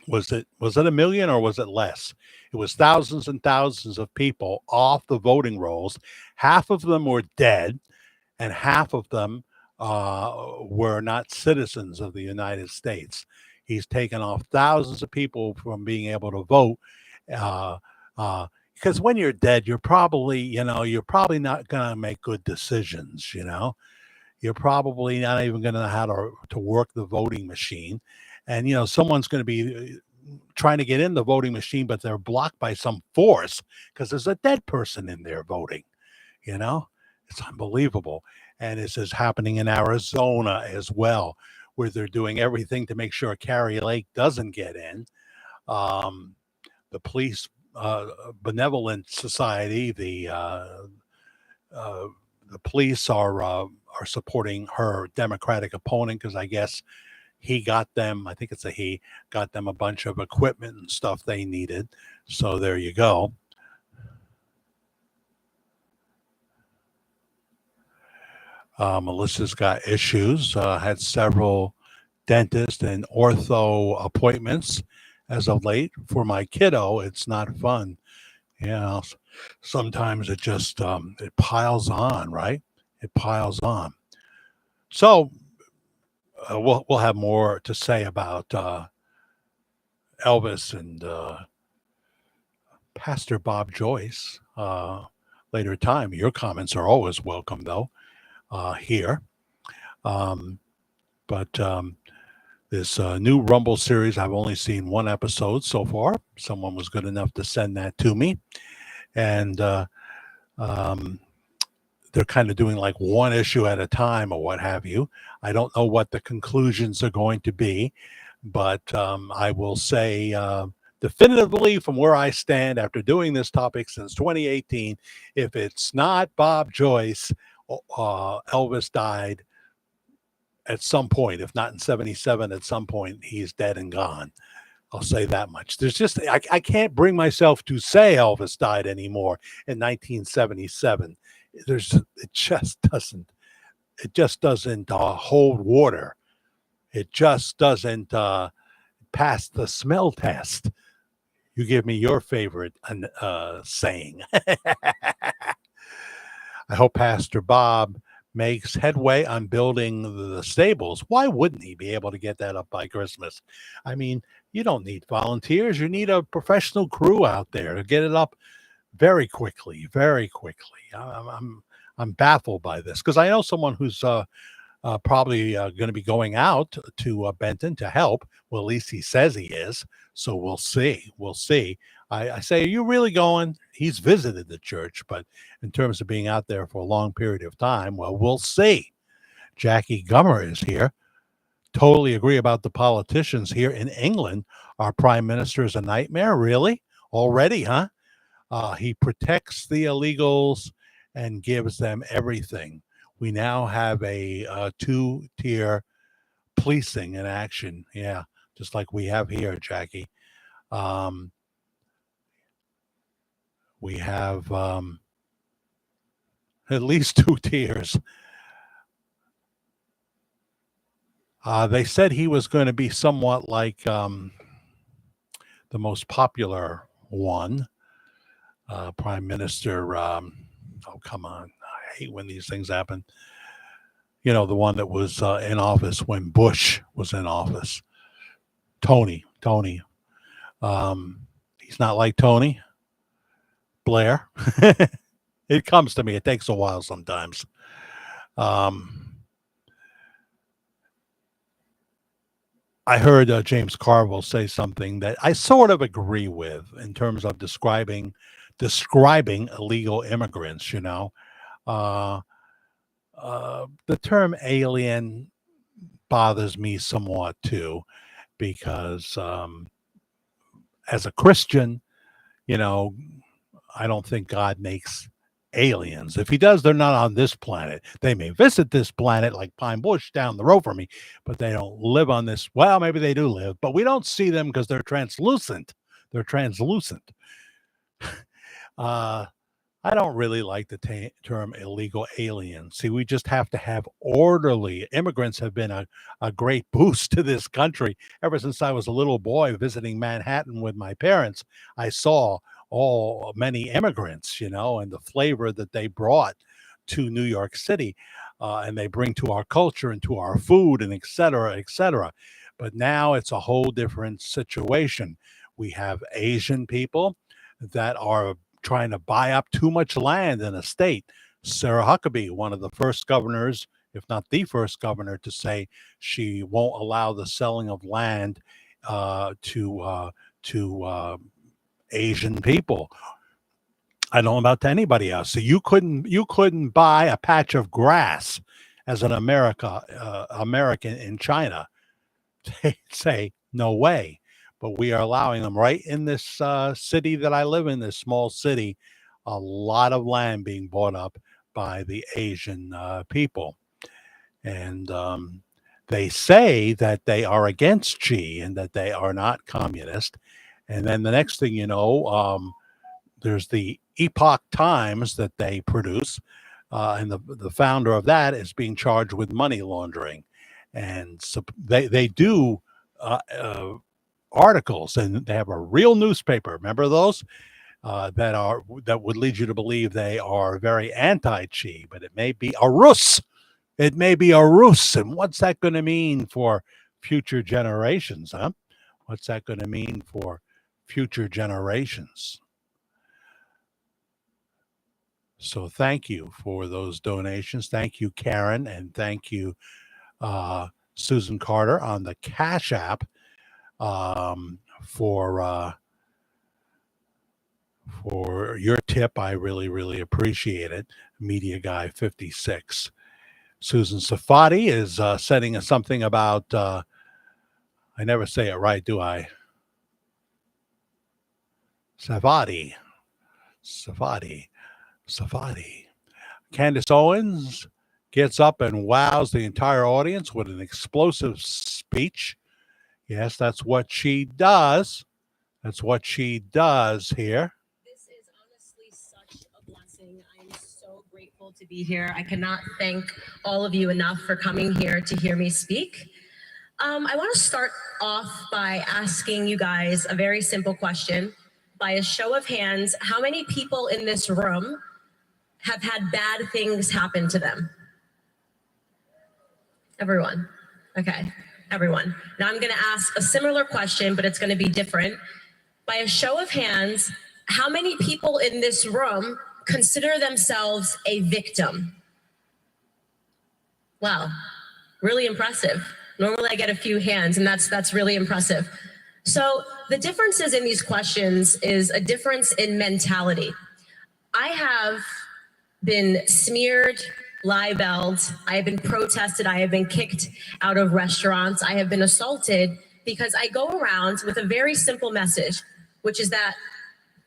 Was it a million or was it less? It was thousands and thousands of people off the voting rolls. Half of them were dead, and half of them were not citizens of the United States. He's taken off thousands of people from being able to vote. Uh, because when you're dead, you're probably not going to make good decisions. You're probably not even going to know how to work the voting machine. And, someone's going to be trying to get in the voting machine, but they're blocked by some force because there's a dead person in there voting. It's unbelievable. And this is happening in Arizona as well, where they're doing everything to make sure Carrie Lake doesn't get in. The police benevolent society, the police are supporting her Democratic opponent because I guess he got them. I think it's a he got them a bunch of equipment and stuff they needed. So there you go. Melissa's got issues. Had several dentist and ortho appointments as of late. For my kiddo, it's not fun. Sometimes it just it piles on, right? It piles on. So we'll have more to say about Elvis and Pastor Bob Joyce later time. Your comments are always welcome, though, here. But this new Rumble series. I've only seen one episode so far. Someone was good enough to send that to me. And um, they're kind of doing like one issue at a time or what have you. I don't know what the conclusions are going to be, but I will say definitively from where I stand after doing this topic since 2018, if it's not Bob Joyce, Elvis died at some point. If not in 77, at some point, he's dead and gone. I'll say that much. There's just I can't bring myself to say Elvis died anymore in 1977. It just doesn't hold water. It just doesn't pass the smell test. You give me your favorite saying. I hope Pastor Bob makes headway on building the stables. Why wouldn't he be able to get that up by Christmas? I mean, you don't need volunteers. You need a professional crew out there to get it up very quickly, very quickly. I'm baffled by this because I know someone who's probably going to be going out to Benton to help. Well, at least he says he is. So we'll see. We'll see. I say, are you really going? He's visited the church, but in terms of being out there for a long period of time, well, we'll see. Jackie Gummer is here. Totally agree about the politicians here in England. Our prime minister is a nightmare. Really? Already, huh? He protects the illegals and gives them everything. We now have a two-tier policing in action. Yeah, just like we have here, Jackie. We have at least two tiers. They said he was going to be somewhat like the most popular one, Prime Minister. Oh, come on. I hate when these things happen. You know, the one that was in office when Bush was in office. Tony. He's not like Tony Blair. It comes to me. It takes a while sometimes. I heard James Carville say something that I sort of agree with in terms of describing illegal immigrants. You know, the term alien bothers me somewhat too, because as a Christian, you know, I don't think God makes aliens. If he does, they're not on this planet. They may visit this planet like Pine Bush down the road from me, but they don't live on this. Well, maybe they do live, but we don't see them because they're translucent. They're translucent. uh, I don't really like the term illegal alien. See, we just have to have orderly. Immigrants have been a great boost to this country. Ever since I was a little boy visiting Manhattan with my parents, I saw many immigrants, you know, and the flavor that they brought to New York City, and they bring to our culture and to our food and et cetera, et cetera. But now it's a whole different situation. We have Asian people that are trying to buy up too much land in a state. Sarah Huckabee, one of the first governors, if not the first governor, to say she won't allow the selling of land to Asian people. I don't know about to anybody else. So you couldn't buy a patch of grass as an American in China. They say no way, but we are allowing them right in this city that I live in, this small city, a lot of land being bought up by the Asian people. And they say that they are against Xi and that they are not communist. And then the next thing you know, there's the Epoch Times that they produce, and the founder of that is being charged with money laundering. And so they do articles, and they have a real newspaper. Remember those that would lead you to believe they are very anti-Chi, but it may be a ruse. It may be a ruse, and what's that going to mean for future generations, huh? What's that going to mean for future generations? So thank you for those donations. Thank you, Karen, and thank you, Susan Carter on the Cash App for your tip. I really, really appreciate it. Media Guy 56. Susan Safadi is sending us something about, I never say it right, do I? Safadi. Candace Owens gets up and wows the entire audience with an explosive speech. Yes, that's what she does. That's what she does here. This is honestly such a blessing. I am so grateful to be here. I cannot thank all of you enough for coming here to hear me speak. I want to start off by asking you guys a very simple question. By a show of hands, how many people in this room have had bad things happen to them? Everyone. Okay, everyone. Now I'm going to ask a similar question, but it's going to be different. By a show of hands, how many people in this room consider themselves a victim? Wow, really impressive. Normally I get a few hands, and that's really impressive. So the differences in these questions is a difference in mentality. I have been smeared, libeled, I have been protested, I have been kicked out of restaurants, I have been assaulted because I go around with a very simple message, which is that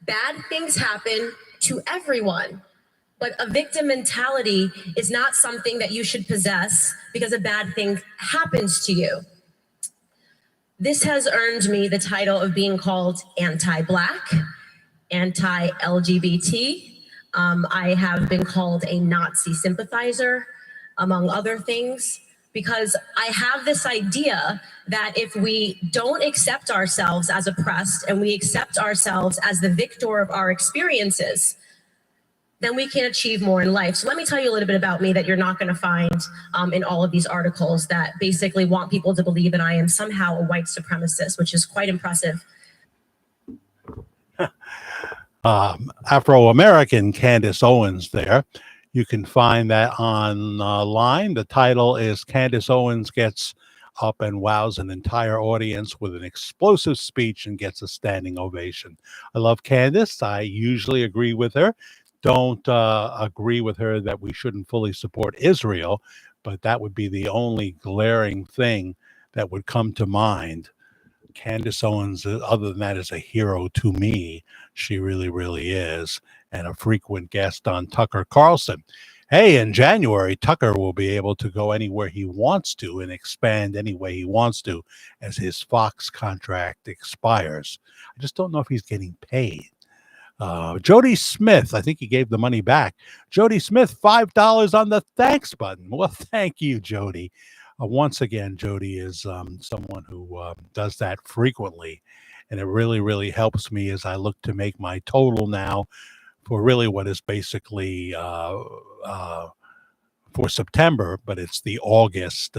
bad things happen to everyone. But a victim mentality is not something that you should possess because a bad thing happens to you. This has earned me the title of being called anti-Black, anti-LGBT. I have been called a Nazi sympathizer, among other things, because I have this idea that if we don't accept ourselves as oppressed and we accept ourselves as the victor of our experiences, then we can achieve more in life. So let me tell you a little bit about me that you're not going to find in all of these articles that basically want people to believe that I am somehow a white supremacist, which is quite impressive. Afro-American Candace Owens there. You can find that online. The title is Candace Owens Gets Up and Wows an Entire Audience with an Explosive Speech and Gets a Standing Ovation. I love Candace. I usually agree with her. Don't agree with her that we shouldn't fully support Israel, but that would be the only glaring thing that would come to mind. Candace Owens, other than that, is a hero to me. She really, really is, and a frequent guest on Tucker Carlson. Hey, in January, Tucker will be able to go anywhere he wants to and expand any way he wants to as his Fox contract expires. I just don't know if he's getting paid. Jody Smith, I think he gave the money back. Jody Smith, $5 on the thanks button. Well, thank you, Jody. Once again, Jody is someone who does that frequently, and it really, really helps me as I look to make my total now for really what is basically for September, but it's the August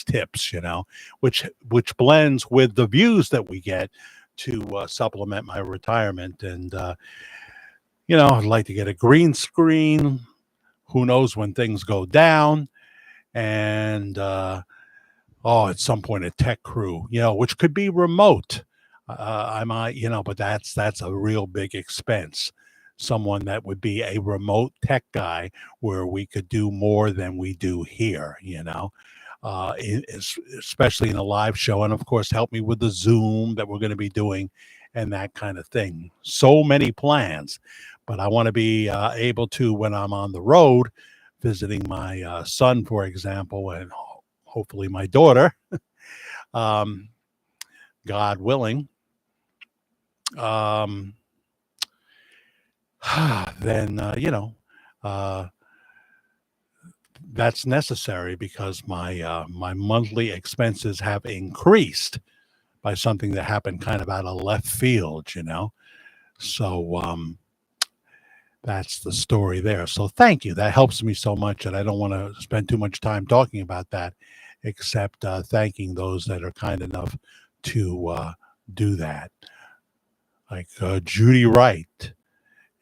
tips, which blends with the views that we get to supplement my retirement. And I'd like to get a green screen. Who knows when things go down? And at some point a tech crew, which could be remote. I might, but that's a real big expense. Someone that would be a remote tech guy where we could do more than we do here, especially in a live show. And of course, help me with the Zoom that we're going to be doing and that kind of thing. So many plans, but I want to be able to, when I'm on the road, visiting my son, for example, and hopefully my daughter, God willing, then, that's necessary because my monthly expenses have increased by something that happened kind of out of left field, So that's the story there. So thank you. That helps me so much, and I don't want to spend too much time talking about that, except thanking those that are kind enough to do that, like Judy Wright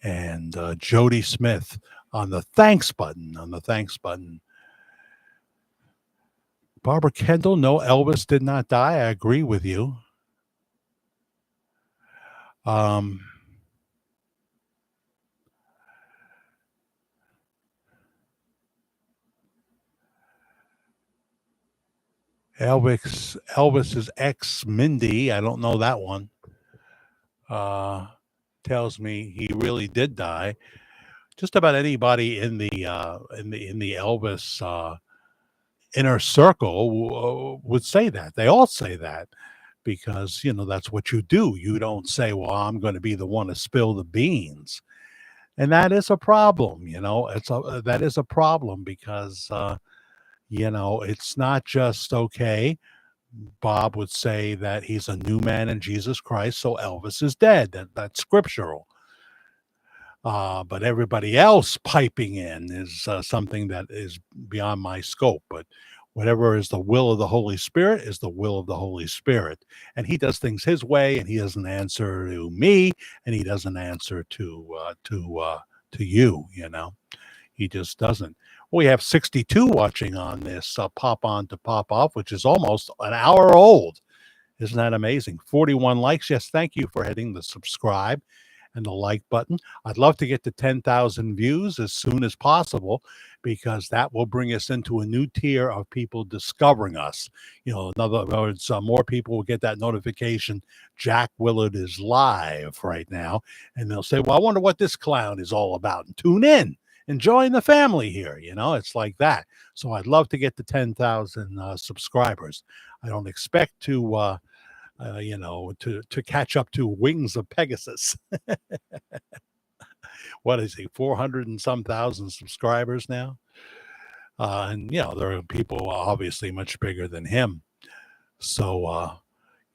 and Jody Smith on the thanks button. Barbara Kendall, no, Elvis did not die. I agree with you. Um, Elvis's ex Mindy, I don't know that one. Tells me he really did die. Just about anybody in the Elvis inner circle would say that. They all say that because that's what you do. You don't say, "Well, I'm going to be the one to spill the beans," and that is a problem. That is a problem because it's not just okay. Bob would say that he's a new man in Jesus Christ, so Elvis is dead. That's scriptural. But everybody else piping in is something that is beyond my scope. But whatever is the will of the Holy Spirit is the will of the Holy Spirit, and He does things His way, and He doesn't answer to me, and He doesn't answer to you. He just doesn't. We have 62 watching on this Pop On to Pop Off, which is almost an hour old. Isn't that amazing? 41 likes. Yes, thank you for hitting the subscribe and the like button. I'd love to get to 10,000 views as soon as possible because that will bring us into a new tier of people discovering us. In other words, more people will get that notification. Jack Willard is live right now. And they'll say, well, I wonder what this clown is all about. And tune in and join the family here. It's like that. So I'd love to get to 10,000 subscribers. I don't expect to to catch up to Wings of Pegasus. What is he, 400 and some thousand subscribers now? And, there are people obviously much bigger than him. So,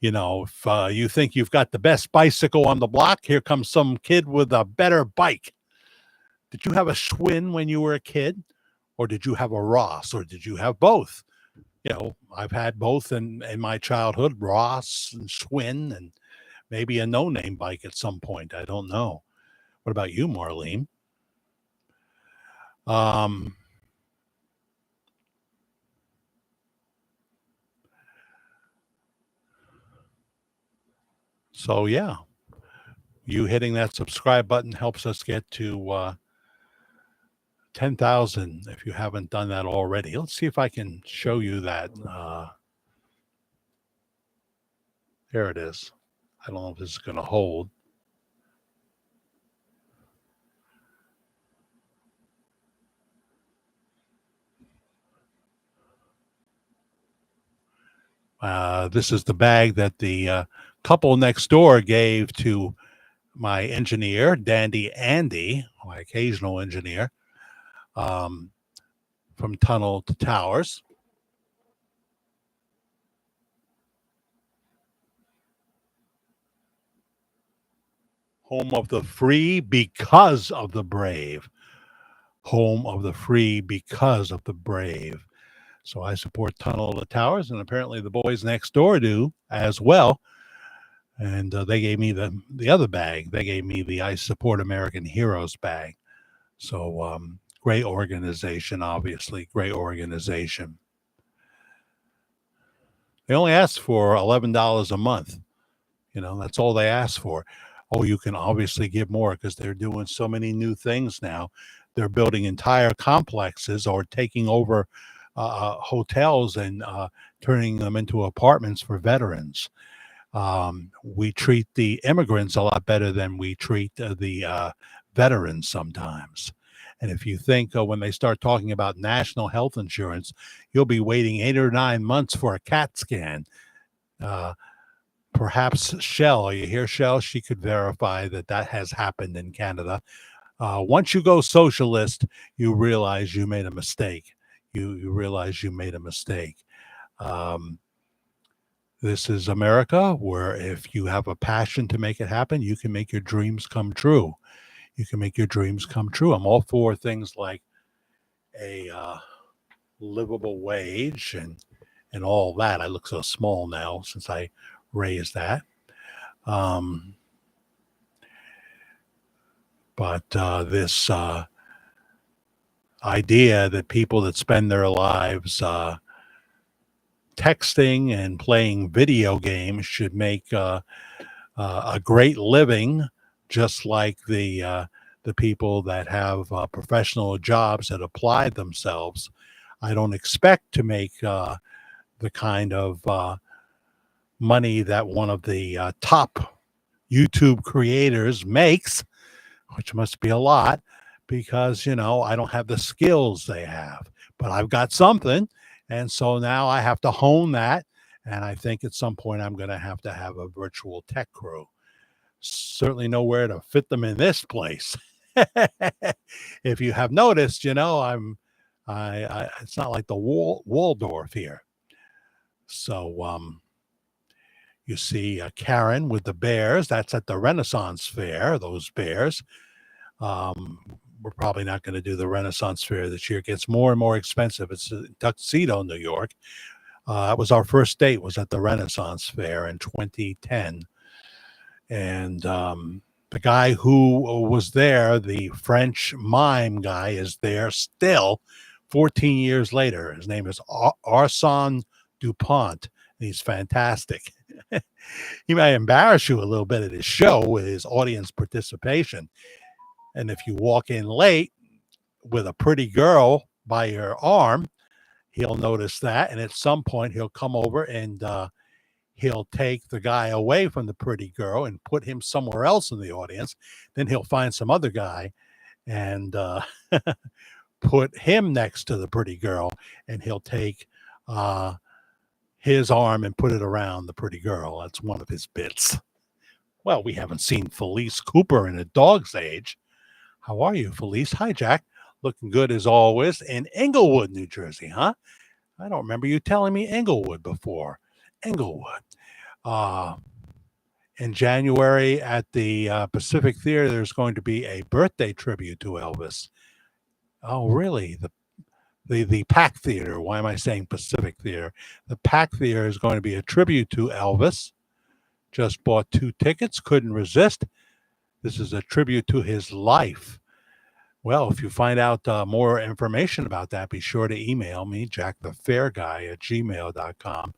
if you think you've got the best bicycle on the block, here comes some kid with a better bike. Did you have a Schwinn when you were a kid? Or did you have a Ross? Or did you have both? I've had both in my childhood, Ross and Schwinn, and maybe a no-name bike at some point. I don't know. What about you, Marlene? So yeah, you hitting that subscribe button helps us get to 10,000 if you haven't done that already. Let's see if I can show you that. There it is. I don't know if this is going to hold. This is the bag that the couple next door gave to my engineer, Dandy Andy, my occasional engineer, from Tunnel to Towers. Home of the free because of the brave. Home of the free because of the brave. So I support Tunnel to Towers, and apparently the boys next door do as well. And they gave me the other bag. They gave me the I Support American Heroes bag. So great organization, obviously. Great organization. They only asked for $11 a month. That's all they asked for. Oh, you can obviously give more because they're doing so many new things now. They're building entire complexes or taking over hotels and turning them into apartments for veterans. We treat the immigrants a lot better than we treat the veterans sometimes. And if you think when they start talking about national health insurance, you'll be waiting 8 or 9 months for a CAT scan. Perhaps Shell, are you here, Shell? She could verify that has happened in Canada. Once you go socialist, you realize you made a mistake. You realize you made a mistake. This is America, where if you have a passion to make it happen, you can make your dreams come true. You can make your dreams come true. I'm all for things like a livable wage and all that. I look so small now since I raised that. But this idea that people that spend their lives texting and playing video games should make a great living, just like the people that have professional jobs that apply themselves. I don't expect to make the kind of money that one of the top YouTube creators makes, which must be a lot, because, I don't have the skills they have, but I've got something. And so now I have to hone that. And I think at some point I'm going to have a virtual tech crew. Certainly nowhere to fit them in this place. If you have noticed, it's not like the Waldorf here. So, you see Karen with the bears. That's at the Renaissance Fair, those bears. We're probably not going to do the Renaissance Fair this year. It gets more and more expensive. It's in Tuxedo, New York. That was our first date, was at the Renaissance Fair in 2010. And the guy who was there, the French mime guy, is there still 14 years later. His name is Arsène Dupont. He's fantastic. He may embarrass you a little bit at his show with his audience participation. And if you walk in late with a pretty girl by your arm, he'll notice that. And at some point, he'll come over and he'll take the guy away from the pretty girl and put him somewhere else in the audience. Then he'll find some other guy and put him next to the pretty girl, and he'll take his arm and put it around the pretty girl. That's one of his bits. Well, we haven't seen Felice Cooper in a dog's age. How are you, Felice? Hi, Jack. Looking good as always in Englewood, New Jersey, huh? I don't remember you telling me Englewood before. Englewood. In January at the Pacific Theater, there's going to be a birthday tribute to Elvis. Oh, really? The Pack Theater. Why am I saying Pacific Theater? The Pack Theater is going to be a tribute to Elvis. Just bought 2 tickets, couldn't resist. This is a tribute to his life. Well, if you find out more information about that, be sure to email me, jackthefairguy@gmail.com.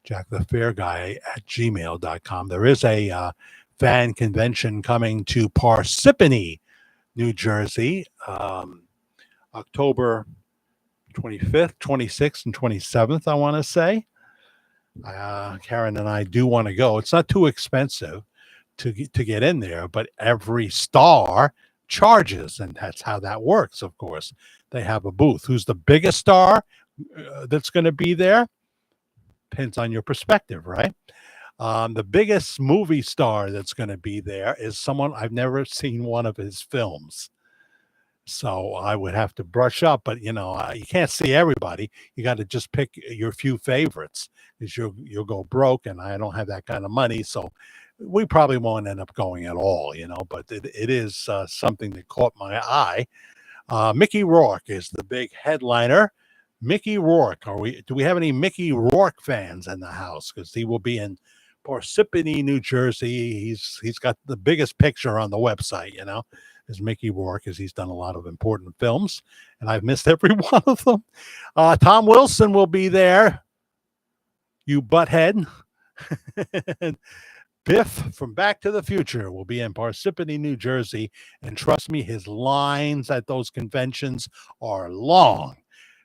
jackthefairguy@gmail.com. There is a fan convention coming to Parsippany, New Jersey, October 25th, 26th, and 27th, I want to say. Karen and I do want to go. It's not too expensive to get in there, but every star charges, and that's how that works, of course. They have a booth. Who's the biggest star that's going to be there? Depends on your perspective, right? The biggest movie star that's going to be there is someone I've never seen one of his films. So I would have to brush up, but you can't see everybody. You got to just pick your few favorites, because you'll go broke, and I don't have that kind of money. So we probably won't end up going at all, but it is something that caught my eye. Mickey Rourke is the big headliner. Mickey Rourke. Do we have any Mickey Rourke fans in the house? Because he will be in Parsippany, New Jersey. He's got the biggest picture on the website, is Mickey Rourke, as he's done a lot of important films, and I've missed every one of them. Tom Wilson will be there, you butthead. Biff from Back to the Future will be in Parsippany, New Jersey, and trust me, his lines at those conventions are long.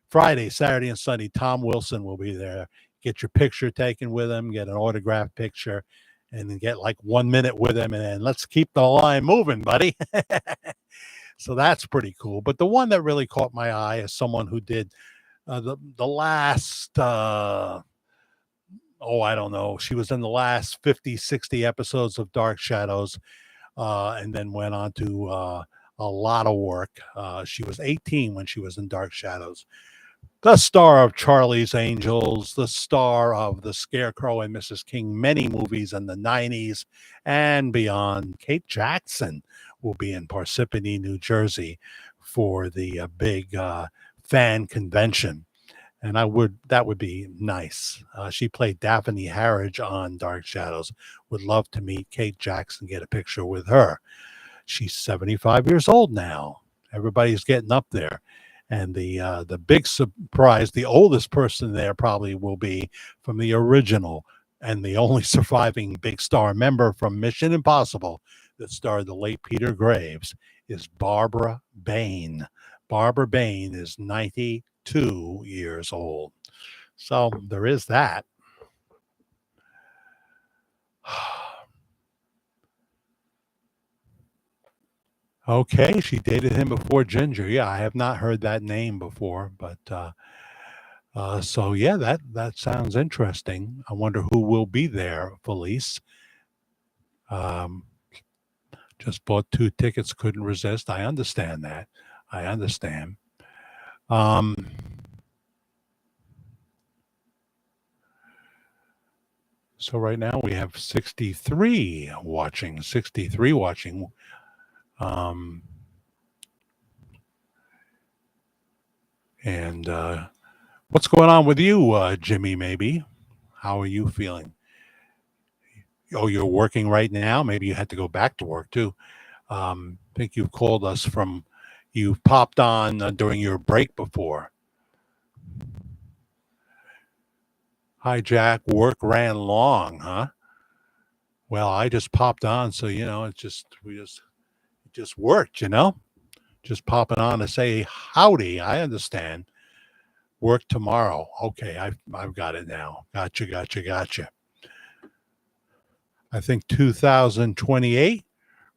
Friday, Saturday, and Sunday, Tom Wilson will be there. Get your picture taken with him, get an autographed picture, and then get like 1 minute with him, and then let's keep the line moving, buddy. So that's pretty cool. But the one that really caught my eye is someone who did the last, I don't know, she was in the last 50, 60 episodes of Dark Shadows, and then went on to a lot of work. She was 18 when she was in Dark Shadows. The star of Charlie's Angels, the star of The Scarecrow and Mrs. King, many movies in the 90s and beyond. Kate Jackson will be in Parsippany, New Jersey for the big fan convention. And that would be nice. She played Daphne Harridge on Dark Shadows. Would love to meet Kate Jackson, get a picture with her. She's 75 years old now. Everybody's getting up there. And the big surprise, the oldest person there probably will be from the original and the only surviving big star member from Mission Impossible that starred the late Peter Graves is Barbara Bain. Barbara Bain is 92 years old. So there is that. Okay, she dated him before Ginger. Yeah, I have not heard that name before, but so yeah, that sounds interesting. I wonder who will be there, Felice. Um, just bought 2 tickets, couldn't resist. I understand that. I understand. Um, so right now we have 63 watching. 63 watching. And what's going on with you, Jimmy? Maybe. How are you feeling? Oh, you're working right now. Maybe you had to go back to work too. I think you've called us from. You've popped on during your break before. Hi, Jack. Work ran long, huh? Well, I just popped on, so it just worked, Just popping on to say howdy. I understand. Work tomorrow. Okay, I've got it now. Gotcha. I think 2028,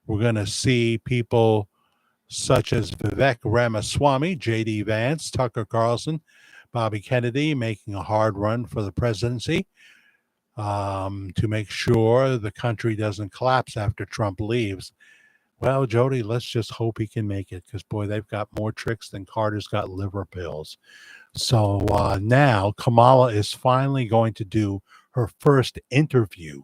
we're gonna see people such as Vivek Ramaswamy, J.D. Vance, Tucker Carlson, Bobby Kennedy making a hard run for the presidency to make sure the country doesn't collapse after Trump leaves. Well, Jody, let's just hope he can make it because, boy, they've got more tricks than Carter's got liver pills. So now Kamala is finally going to do her first interview.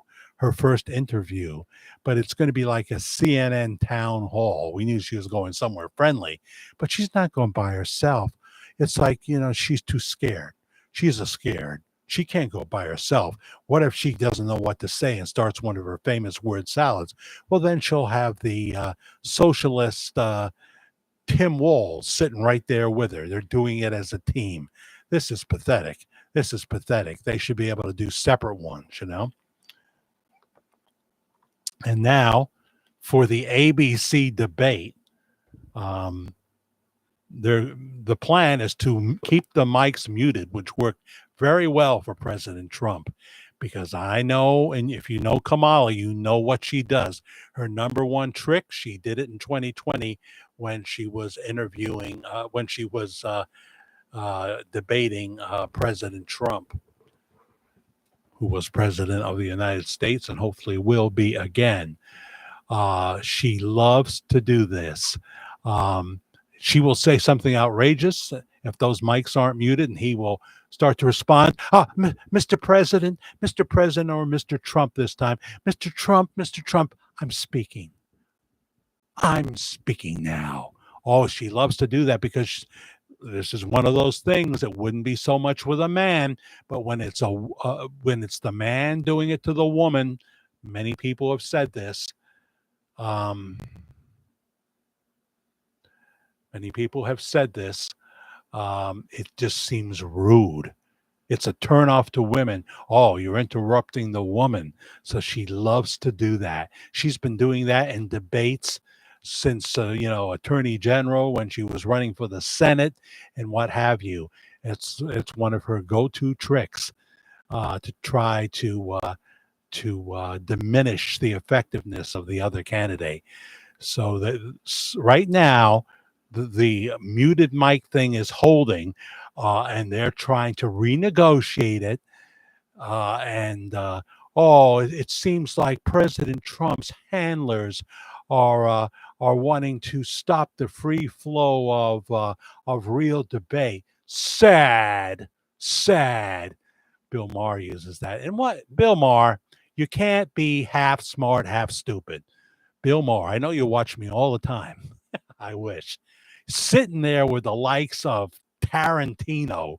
But it's going to be like a CNN town hall. We knew she was going somewhere friendly, but she's not going by herself. It's like, she's too scared. She's scared. She can't go by herself. What if she doesn't know what to say and starts one of her famous word salads? Well, then she'll have the socialist Tim Walz sitting right there with her. They're doing it as a team. This is pathetic. They should be able to do separate ones. And now for the ABC debate, the plan is to keep the mics muted, which worked very well for President Trump. Because I know, and if you know Kamala, you know what she does. Her number one trick, she did it in 2020 when she was interviewing, when she was debating President Trump, who was president of the United States and hopefully will be again. She loves to do this. She will say something outrageous if those mics aren't muted, and he will start to respond. Mr. President, or Mr. Trump this time. Mr. Trump, I'm speaking now. Oh, she loves to do that because this is one of those things that wouldn't be so much with a man, but when it's the man doing it to the woman, many people have said this. Many people have said this. It just seems rude. It's a turnoff to women. Oh, you're interrupting the woman. So she loves to do that. She's been doing that in debates since, Attorney General when she was running for the Senate and what have you. It's one of her go-to tricks to try to diminish the effectiveness of the other candidate. So that right now, the muted mic thing is holding, and they're trying to renegotiate it. It seems like President Trump's handlers are wanting to stop the free flow of real debate. Sad. Bill Maher uses that. And what, Bill Maher, you can't be half smart, half stupid. Bill Maher, I know you watch me all the time. I wish. Sitting there with the likes of Tarantino,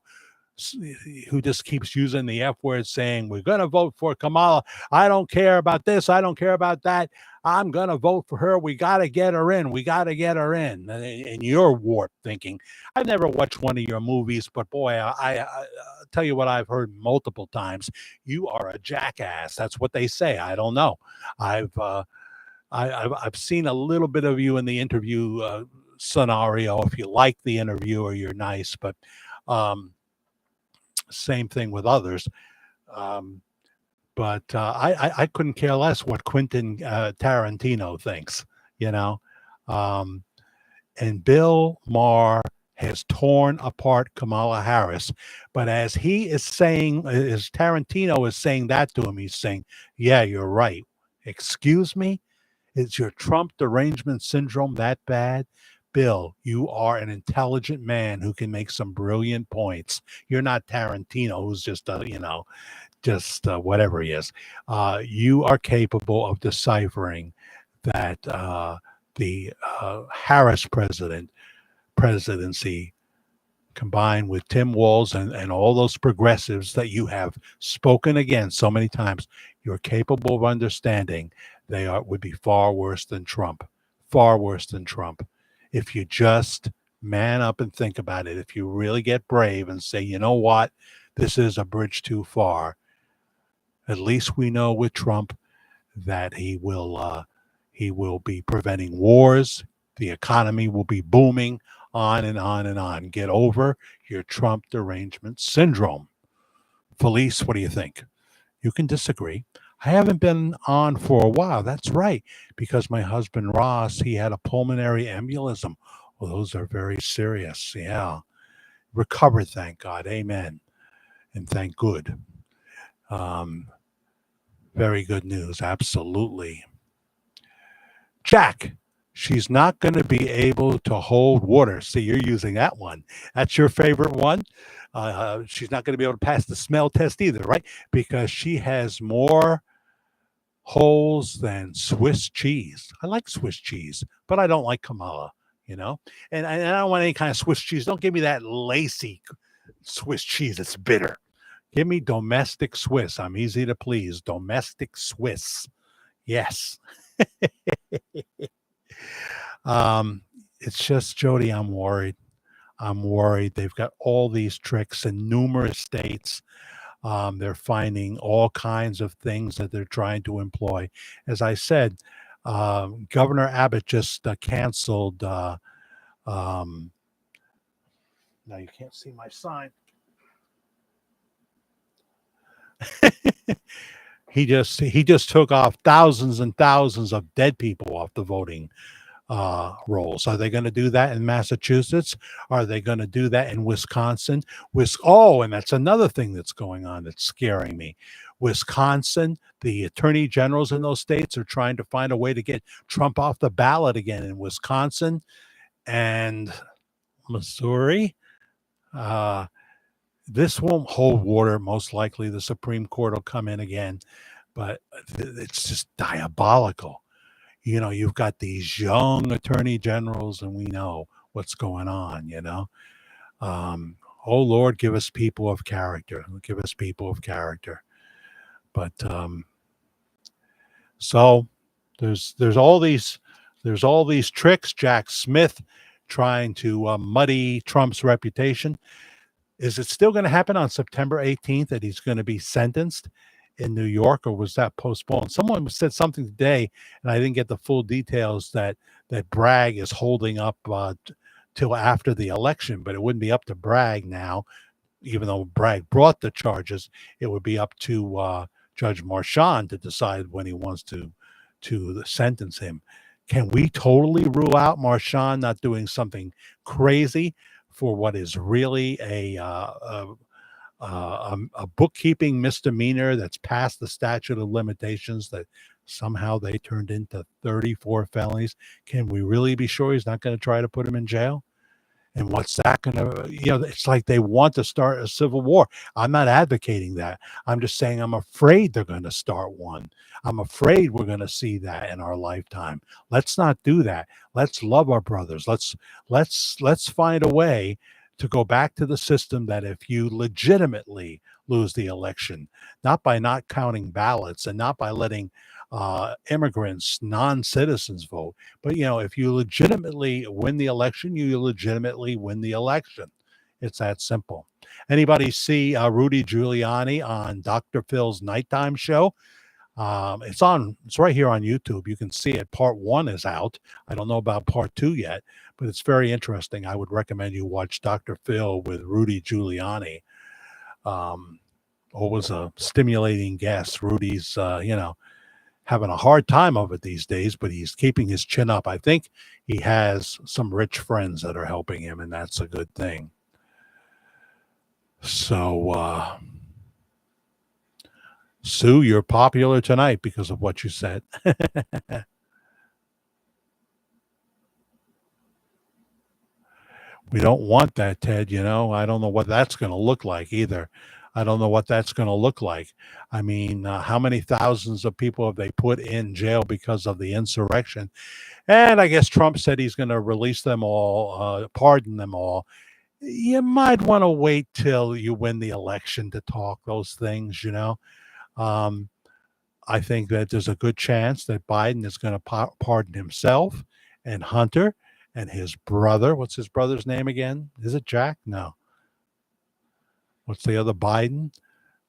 who just keeps using the F word, saying, we're going to vote for Kamala. I don't care about this. I don't care about that. I'm going to vote for her. We got to get her in. We got to get her in. And you're warped thinking. I've never watched one of your movies, but boy, I tell you what I've heard multiple times. You are a jackass. That's what they say. I don't know. I've I've seen a little bit of you in the interview scenario. If you like the interviewer, you're nice, but um, same thing with others. Um, but I couldn't care less what Quentin Tarantino thinks, you know. Um, and Bill Maher has torn apart Kamala Harris, but as he is saying, as Tarantino is saying that to him, he's saying, "Yeah, you're right. Excuse me." Is your Trump derangement syndrome that bad? Bill, you are an intelligent man who can make some brilliant points. You're not Tarantino, who's just just whatever he is. You are capable of deciphering that the Harris presidency combined with Tim Walz and all those progressives that you have spoken against so many times, you're capable of understanding would be far worse than Trump. Far worse than Trump. If you just man up and think about it, if you really get brave and say, you know what, this is a bridge too far, at least we know with Trump that he will be preventing wars. The economy will be booming, on and on and on. Get over your Trump derangement syndrome. Felice, what do you think? You can disagree. I haven't been on for a while. That's right, because my husband Ross, he had a pulmonary embolism. Well, those are very serious. Yeah. Recovered, thank God. Amen. And thank good. Um, very good news. Absolutely. Jack, she's not going to be able to hold water. See, you're using that one. That's your favorite one. She's not going to be able to pass the smell test either, right? Because she has more holes than Swiss cheese. I like Swiss cheese, but I don't like Kamala, you know? And I don't want any kind of Swiss cheese. Don't give me that lacy Swiss cheese. It's bitter. Give me domestic Swiss. I'm easy to please. Domestic Swiss. Yes. It's just, Jody, I'm worried. I'm worried. They've got all these tricks in numerous states. They're finding all kinds of things that they're trying to employ. As I said, Governor Abbott just canceled. Now you can't see my sign. He just took off thousands and thousands of dead people off the voting rolls. Are they going to do that in Massachusetts? Are they going to do that in Wisconsin? And that's another thing that's going on that's scaring me. Wisconsin, the attorney generals in those states are trying to find a way to get Trump off the ballot again in Wisconsin and Missouri. This won't hold water. Most likely the Supreme Court will come in again, but it's just diabolical. You know, you've got these young attorney generals and we know what's going on, you know. Oh Lord, give us people of character. Give us people of character. But so there's all these tricks. Jack Smith trying to muddy Trump's reputation. Is it still going to happen on September 18th that he's going to be sentenced in New York, or was that postponed? Someone said something today, and I didn't get the full details, that Bragg is holding up till after the election, but it wouldn't be up to Bragg now, even though Bragg brought the charges. It would be up to Judge Marchand to decide when he wants to sentence him. Can we totally rule out Marchand not doing something crazy for what is really a bookkeeping misdemeanor that's past the statute of limitations that somehow they turned into 34 felonies? Can we really be sure he's not going to try to put him in jail? And what's that going to, it's like they want to start a civil war. I'm not advocating that. I'm just saying I'm afraid they're going to start one. I'm afraid we're going to see that in our lifetime. Let's not do that. Let's love our brothers. Let's find a way to go back to the system that if you legitimately lose the election, not by not counting ballots and not by letting immigrants, non-citizens vote. But if you legitimately win the election, you legitimately win the election. It's that simple. Anybody see Rudy Giuliani on Dr. Phil's nighttime show? It's right here on YouTube. You can see it. Part 1 is out. I don't know about part 2 yet, but it's very interesting. I would recommend you watch Dr. Phil with Rudy Giuliani. Always a stimulating guest. Rudy's, having a hard time of it these days, but he's keeping his chin up. I think he has some rich friends that are helping him, and that's a good thing. So, Sue, you're popular tonight because of what you said. We don't want that, Ted. I don't know what that's going to look like either. I don't know what that's going to look like. I mean, how many thousands of people have they put in jail because of the insurrection? And I guess Trump said he's going to release them all, pardon them all. You might want to wait till you win the election to talk those things, I think that there's a good chance that Biden is going to pardon himself and Hunter and his brother. What's his brother's name again? Is it Jack? No. What's the other Biden?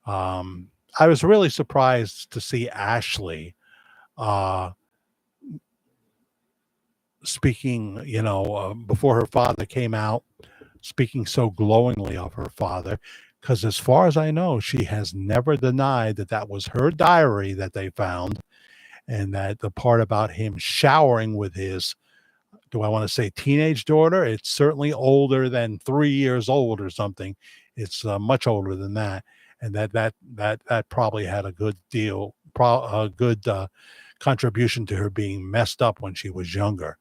I was really surprised to see Ashley speaking, before her father came out, speaking so glowingly of her father. Because as far as I know, she has never denied that that was her diary that they found, and that the part about him showering with his, do I want to say teenage daughter? It's certainly older than 3 years old or something. It's much older than that, and that probably had a good deal, a good contribution to her being messed up when she was younger.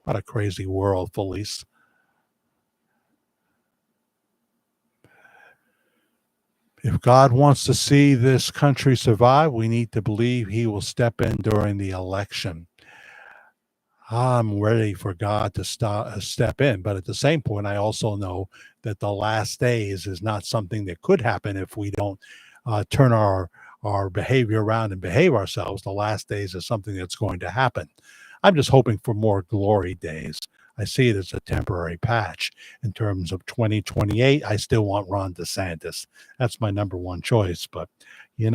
What a crazy world, Felice. If God wants to see this country survive, we need to believe he will step in during the election. I'm ready for God to step in. But at the same point, I also know that the last days is not something that could happen if we don't turn our behavior around and behave ourselves. The last days is something that's going to happen. I'm just hoping for more glory days. I see it as a temporary patch. In terms of 2028, I still want Ron DeSantis. That's my number one choice. But, he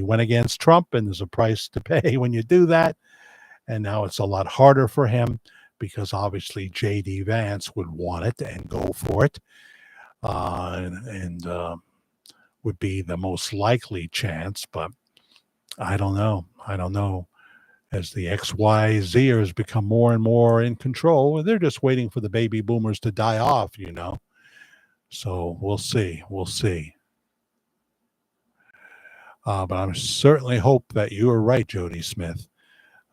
went against Trump, and there's a price to pay when you do that. And now it's a lot harder for him because obviously J.D. Vance would want it and go for it, and would be the most likely chance. But I don't know. As the XYZers become more and more in control, they're just waiting for the baby boomers to die off, So we'll see. But I certainly hope that you are right, Jody Smith.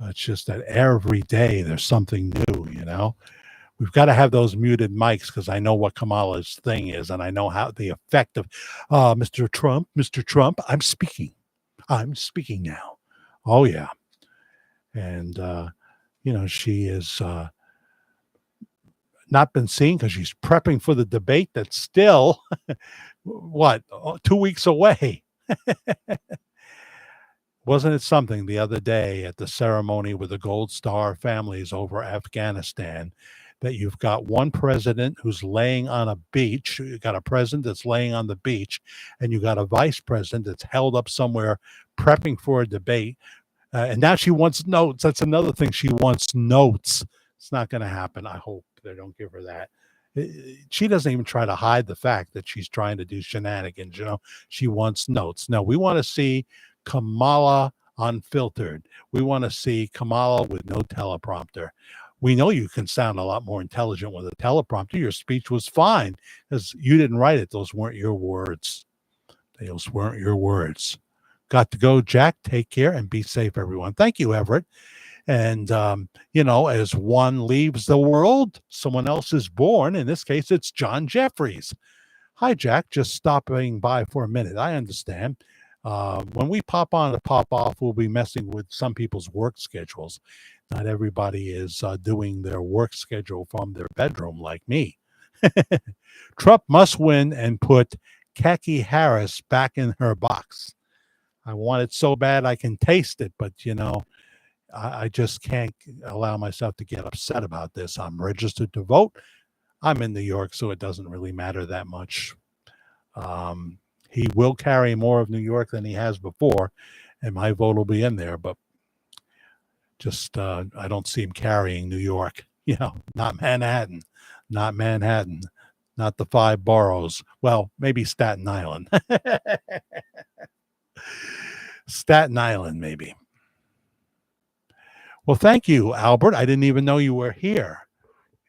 It's just that every day there's something new, We've got to have those muted mics because I know what Kamala's thing is, and I know how the effect of Mr. Trump, I'm speaking now. Oh, yeah. And, she is not been seen because she's prepping for the debate that's still, 2 weeks away. Wasn't it something the other day at the ceremony with the Gold Star families over Afghanistan that you've got one president who's laying on a beach, you got a president that's laying on the beach, and you got a vice president that's held up somewhere prepping for a debate. And now she wants notes. That's another thing. She wants notes. It's not going to happen. I hope they don't give her that. She doesn't even try to hide the fact that she's trying to do shenanigans. She wants notes. No, we want to see Kamala unfiltered. We want to see Kamala with no teleprompter. We know you can sound a lot more intelligent with a teleprompter. Your speech was fine because you didn't write it. Those weren't your words. Those weren't your words. Got to go, Jack. Take care and be safe, everyone. Thank you, Everett. And, as one leaves the world, someone else is born. In this case, it's John Jeffries. Hi, Jack. Just stopping by for a minute. I understand. When we pop on and pop off, we'll be messing with some people's work schedules. Not everybody is doing their work schedule from their bedroom like me. Trump must win and put Khaki Harris back in her box. I want it so bad I can taste it, but I just can't allow myself to get upset about this. I'm registered to vote. I'm in New York, so it doesn't really matter that much. He will carry more of New York than he has before, and my vote will be in there, but just I don't see him carrying New York. Not Manhattan, not Manhattan, not the five boroughs. Well, maybe Staten Island. Staten Island, maybe. Well, thank you, Albert. I didn't even know you were here.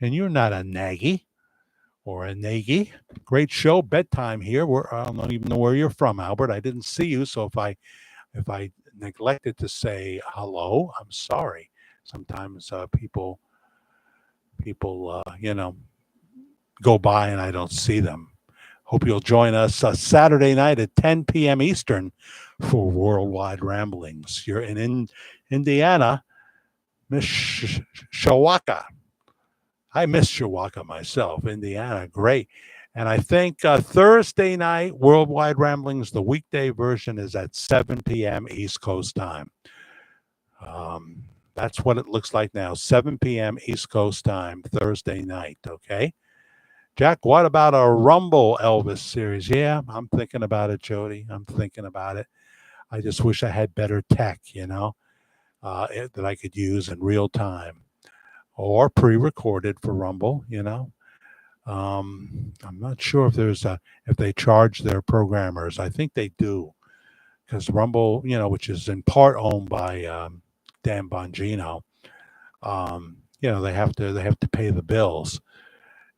And you're not a naggy or a naggy. Great show, bedtime here. I don't even know where you're from, Albert. I didn't see you, so if I neglected to say hello, I'm sorry. Sometimes people go by and I don't see them. Hope you'll join us Saturday night at 10 p.m. Eastern for Worldwide Ramblings. You're in Indiana, Miss Shawaka. I miss Shawaka myself. Indiana, great. And I think Thursday night, Worldwide Ramblings, the weekday version is at 7 p.m. East Coast time. That's what it looks like now, 7 p.m. East Coast time, Thursday night, okay? Jack, what about a Rumble Elvis series? Yeah, I'm thinking about it, Jody. I'm thinking about it. I just wish I had better tech, that I could use in real time or pre-recorded for Rumble, I'm not sure if they charge their programmers. I think they do, because Rumble, which is in part owned by Dan Bongino, they have to pay the bills,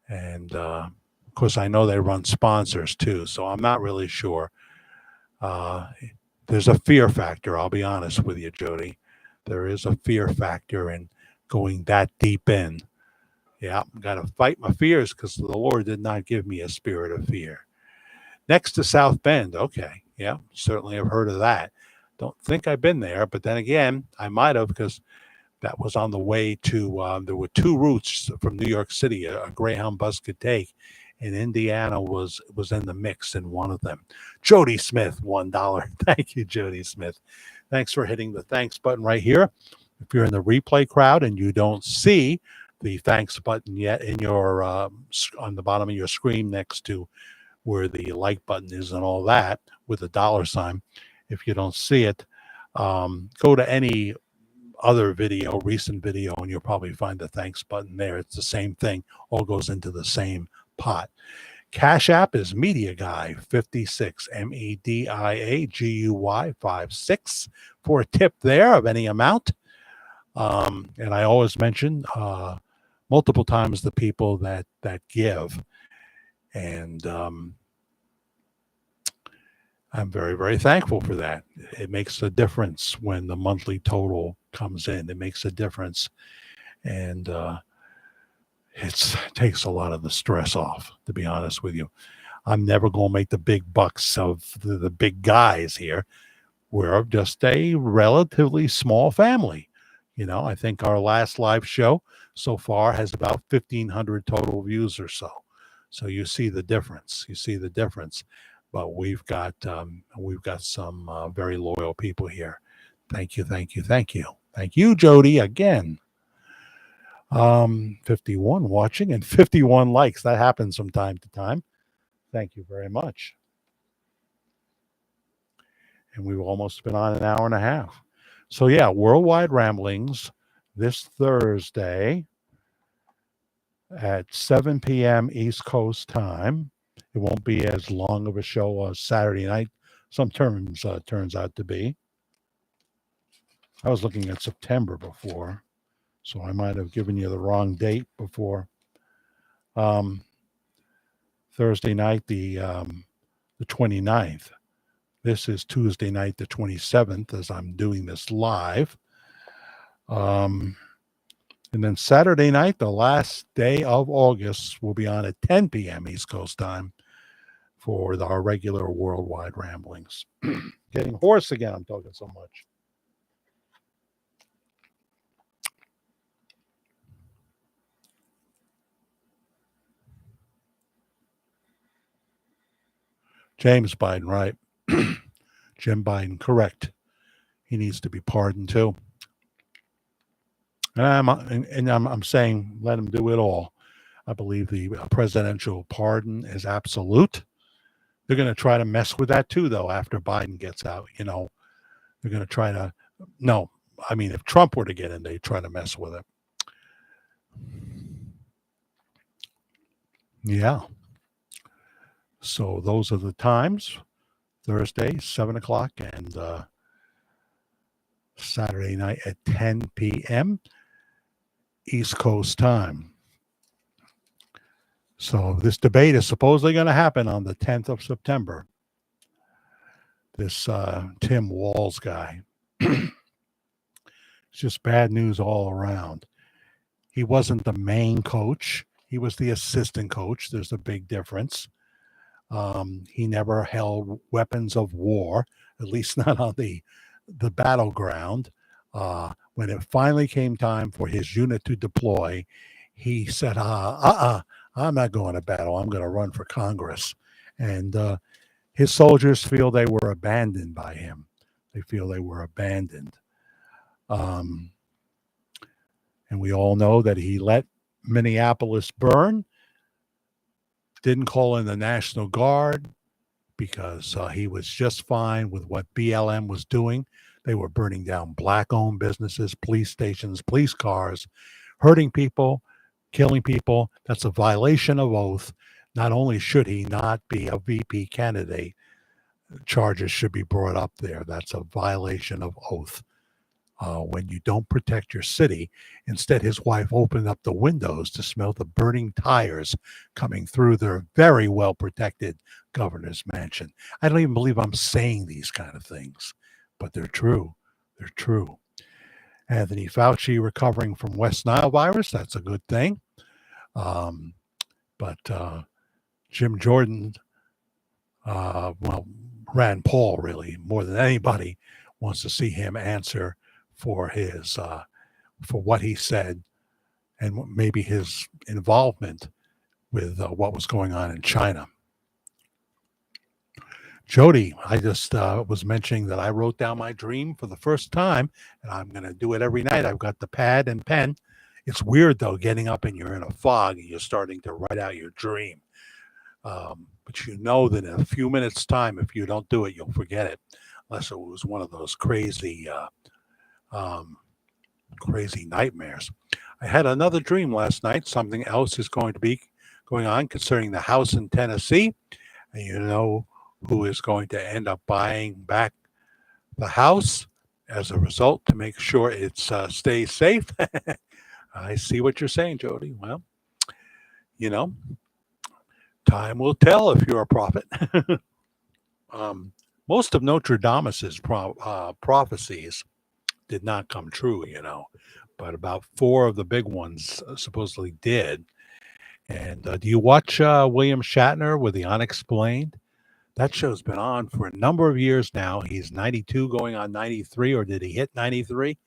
and of course I know they run sponsors too. So I'm not really sure. There's a fear factor. I'll be honest with you, Jody. There is a fear factor in going that deep in. Yeah, got to fight my fears because the Lord did not give me a spirit of fear. Next to South Bend. Okay. Yeah, certainly have heard of that. Don't think I've been there, but then again, I might have, because that was on the way to, there were two routes from New York City a Greyhound bus could take, and Indiana was in the mix in one of them. Jody Smith, $1. Thank you, Jody Smith. Thanks for hitting the thanks button right here. If you're in the replay crowd and you don't see the thanks button yet in your on the bottom of your screen next to where the like button is and all that with a dollar sign, if you don't see it, go to any other video, recent video, and you'll probably find the thanks button there. It's the same thing, all goes into the same pot. Cash App is Media Guy 56, MEDIAGUY 56 for a tip there of any amount. And I always mention multiple times the people that give, and I'm very, very thankful for that. It makes a difference when the monthly total comes in. It makes a difference, and it takes a lot of the stress off, to be honest with you. I'm never going to make the big bucks of the big guys here. We're just a relatively small family. I think our last live show so far has about 1,500 total views or so. So you see the difference. But we've got some very loyal people here. Thank you, thank you, thank you, thank you, Jody, again. 51 watching and 51 likes. That happens from time to time. Thank you very much. And we've almost been on an hour and a half. So yeah, Worldwide Ramblings this Thursday at 7 p.m. East Coast time. It won't be as long of a show as Saturday night. Some turns out to be. I was looking at September before, so I might have given you the wrong date before. Thursday night, the 29th. This is Tuesday night, the 27th, as I'm doing this live. And then Saturday night, the last day of August, will be on at 10 p.m. East Coast time for our regular Worldwide Ramblings. Getting hoarse again. I'm talking so much. James Biden, right? Jim Biden, correct. He needs to be pardoned too. And I'm saying let him do it all. I believe the presidential pardon is absolute. They're going to try to mess with that too, though, after Biden gets out. They're going to try to, no, I mean, if Trump were to get in, they'd try to mess with it. Yeah. So those are the times. Thursday, 7 o'clock, and Saturday night at 10 p.m. East Coast time. So this debate is supposedly going to happen on the 10th of September. This Tim Walz guy. It's just bad news all around. He wasn't the main coach. He was the assistant coach. There's a big difference. He never held weapons of war, at least not on the battleground. When it finally came time for his unit to deploy, he said, I'm not going to battle. I'm going to run for Congress. And his soldiers feel they were abandoned by him. They feel they were abandoned. And we all know that he let Minneapolis burn, didn't call in the National Guard because he was just fine with what BLM was doing. They were burning down black-owned businesses, police stations, police cars, hurting people, killing people. That's a violation of oath. Not only should he not be a VP candidate, charges should be brought up there. That's a violation of oath. When you don't protect your city, instead his wife opened up the windows to smell the burning tires coming through their very well-protected governor's mansion. I don't even believe I'm saying these kind of things, but they're true. They're true. Anthony Fauci recovering from West Nile virus. That's a good thing. But Jim Jordan, Rand Paul really, more than anybody, wants to see him answer for his for what he said and maybe his involvement with what was going on in China. Jody, I just was mentioning that I wrote down my dream for the first time, and I'm going to do it every night. I've got the pad and pen. It's weird, though, getting up and you're in a fog and you're starting to write out your dream. But you know that in a few minutes' time, if you don't do it, you'll forget it, unless it was one of those crazy nightmares. I had another dream last night. Something else is going to be going on concerning the house in Tennessee. And you know who is going to end up buying back the house as a result to make sure it stays safe. I see what you're saying, Jody. Well, time will tell if you're a prophet. Most of Notre Dame's prophecies did not come true, but about 4 of the big ones supposedly did. And do you watch William Shatner with The Unexplained? That show's been on for a number of years now. He's 92 going on 93, or did he hit 93?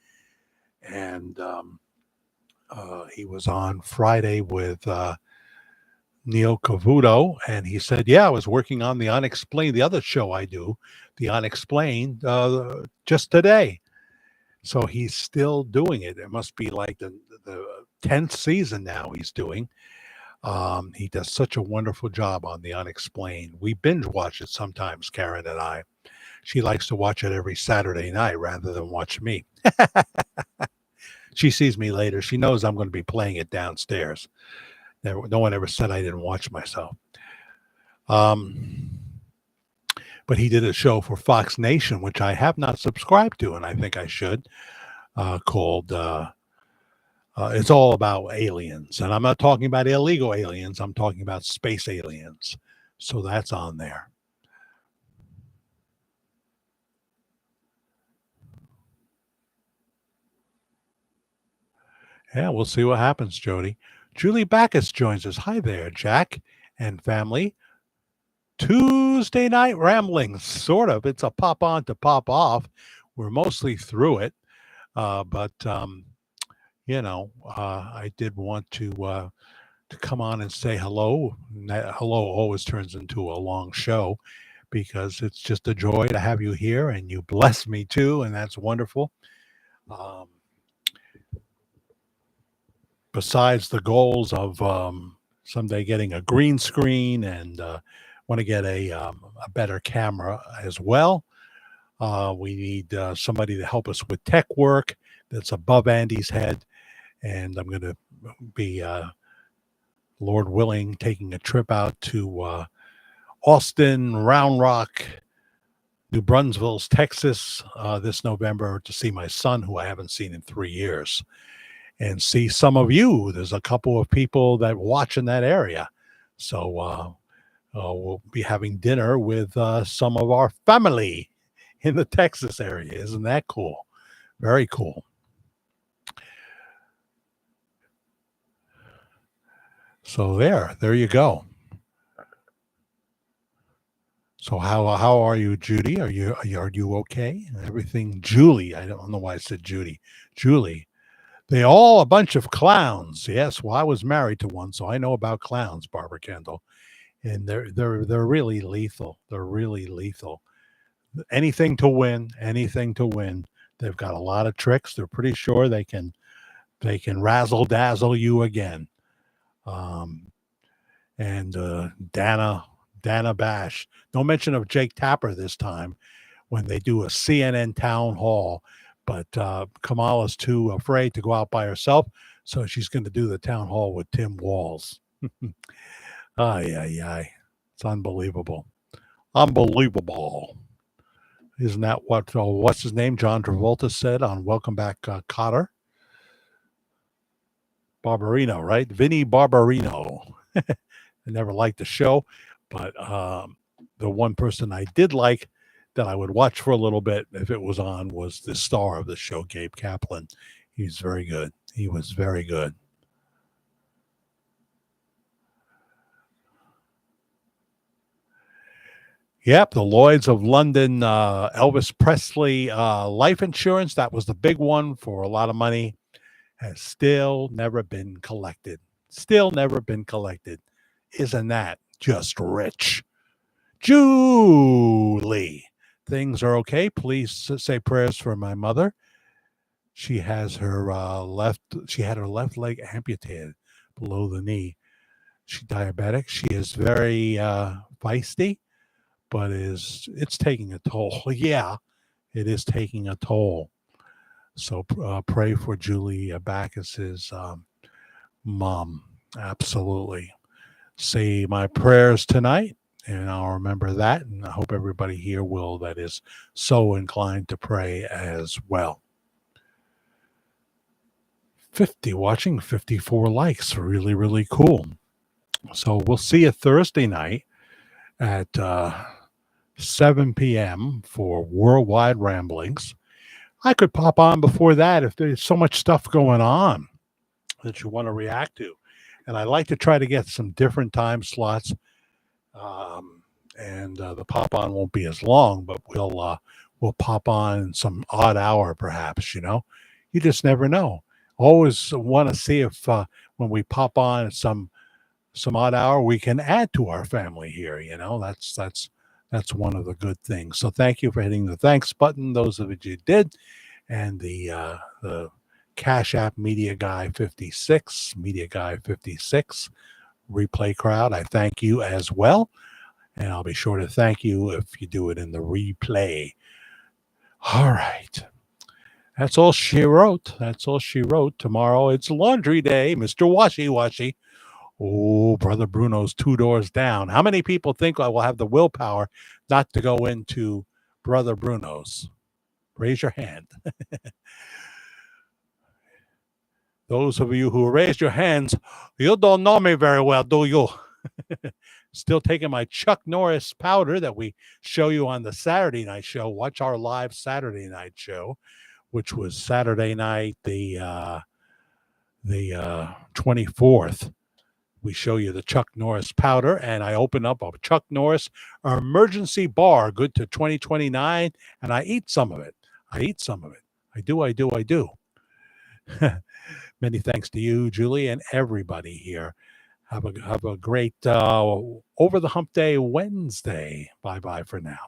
And he was on Friday with Neil Cavuto, and he said, yeah, I was working on The Unexplained, the other show I do, The Unexplained, just today. So he's still doing it. It must be like the 10th season now he's doing. He does such a wonderful job on The Unexplained. We binge watch it sometimes, Karen and I. She likes to watch it every Saturday night rather than watch me. She sees me later. She knows I'm going to be playing it downstairs. No one ever said I didn't watch myself. But he did a show for Fox Nation, which I have not subscribed to, and I think I should, called It's All About Aliens. And I'm not talking about illegal aliens. I'm talking about space aliens. So that's on there. Yeah, we'll see what happens, Jody. Julie Backus joins us. Hi there, Jack and family. Tuesday night ramblings, sort of. It's a pop on to pop off. We're mostly through it. But I did want to come on and say hello. Hello always turns into a long show because it's just a joy to have you here, and you bless me too, and that's wonderful. Um, Besides the goals of someday getting a green screen and want to get a better camera as well. We need somebody to help us with tech work that's above Andy's head. And I'm going to be, Lord willing, taking a trip out to Austin, Round Rock, New Brunswick, Texas this November to see my son, who I haven't seen in 3 years, and see some of you. There's a couple of people that watch in that area. So we'll be having dinner with some of our family in the Texas area. Isn't that cool? Very cool. So there you go. So how are you, Judy? Are you okay? Everything, Julie. I don't know why I said Judy. Julie. They all a bunch of clowns. Yes, well, I was married to one, so I know about clowns, Barbara Kendall. And they're really lethal. They're really lethal. Anything to win, anything to win. They've got a lot of tricks. They're pretty sure they can razzle dazzle you again. And Dana Bash. No mention of Jake Tapper this time when they do a CNN town hall. But Kamala's too afraid to go out by herself, so she's going to do the town hall with Tim Walz. Ay. It's unbelievable. Unbelievable. Isn't that what, what's his name? John Travolta said on Welcome Back, Kotter? Barbarino, right? Vinny Barbarino. I never liked the show, but the one person I did like that I would watch for a little bit if it was on was the star of the show, Gabe Kaplan. He's very good. He was very good. Yep, the Lloyds of London, Elvis Presley life insurance. That was the big one for a lot of money. Has still never been collected. Still never been collected. Isn't that just rich? Julie, things are okay. Please say prayers for my mother. She has her she had her left leg amputated below the knee. She's diabetic. She is very feisty, but it's taking a toll. Yeah, it is taking a toll. So pray for Julie Backus's mom. Absolutely. Say my prayers tonight, and I'll remember that. And I hope everybody here will, that is so inclined to pray as well. 50 watching, 54 likes. Really, really cool. So we'll see you Thursday night at 7 p.m. for Worldwide Ramblings. I could pop on before that if there's so much stuff going on that you want to react to. And I like to try to get some different time slots. And the pop on won't be as long, but we'll pop on some odd hour, perhaps. You just never know. Always want to see if when we pop on some odd hour, we can add to our family here. That's one of the good things. So thank you for hitting the thanks button, those of you did, and the Cash App Media Guy 56 replay crowd. I thank you as well, and I'll be sure to thank you if you do it in the replay. All right. That's all she wrote. Tomorrow it's laundry day, Mr. Washy. Oh, Brother Bruno's 2 doors down. How many people think I will have the willpower not to go into Brother Bruno's? Raise your hand. Those of you who raised your hands, you don't know me very well, do you? Still taking my Chuck Norris powder that we show you on the Saturday night show. Watch our live Saturday night show, which was Saturday night, the 24th. We show you the Chuck Norris powder, and I open up a Chuck Norris emergency bar, good to 2029, and I eat some of it. I do. Many thanks to you, Julie, and everybody here. Have a great over the hump day Wednesday. Bye bye for now.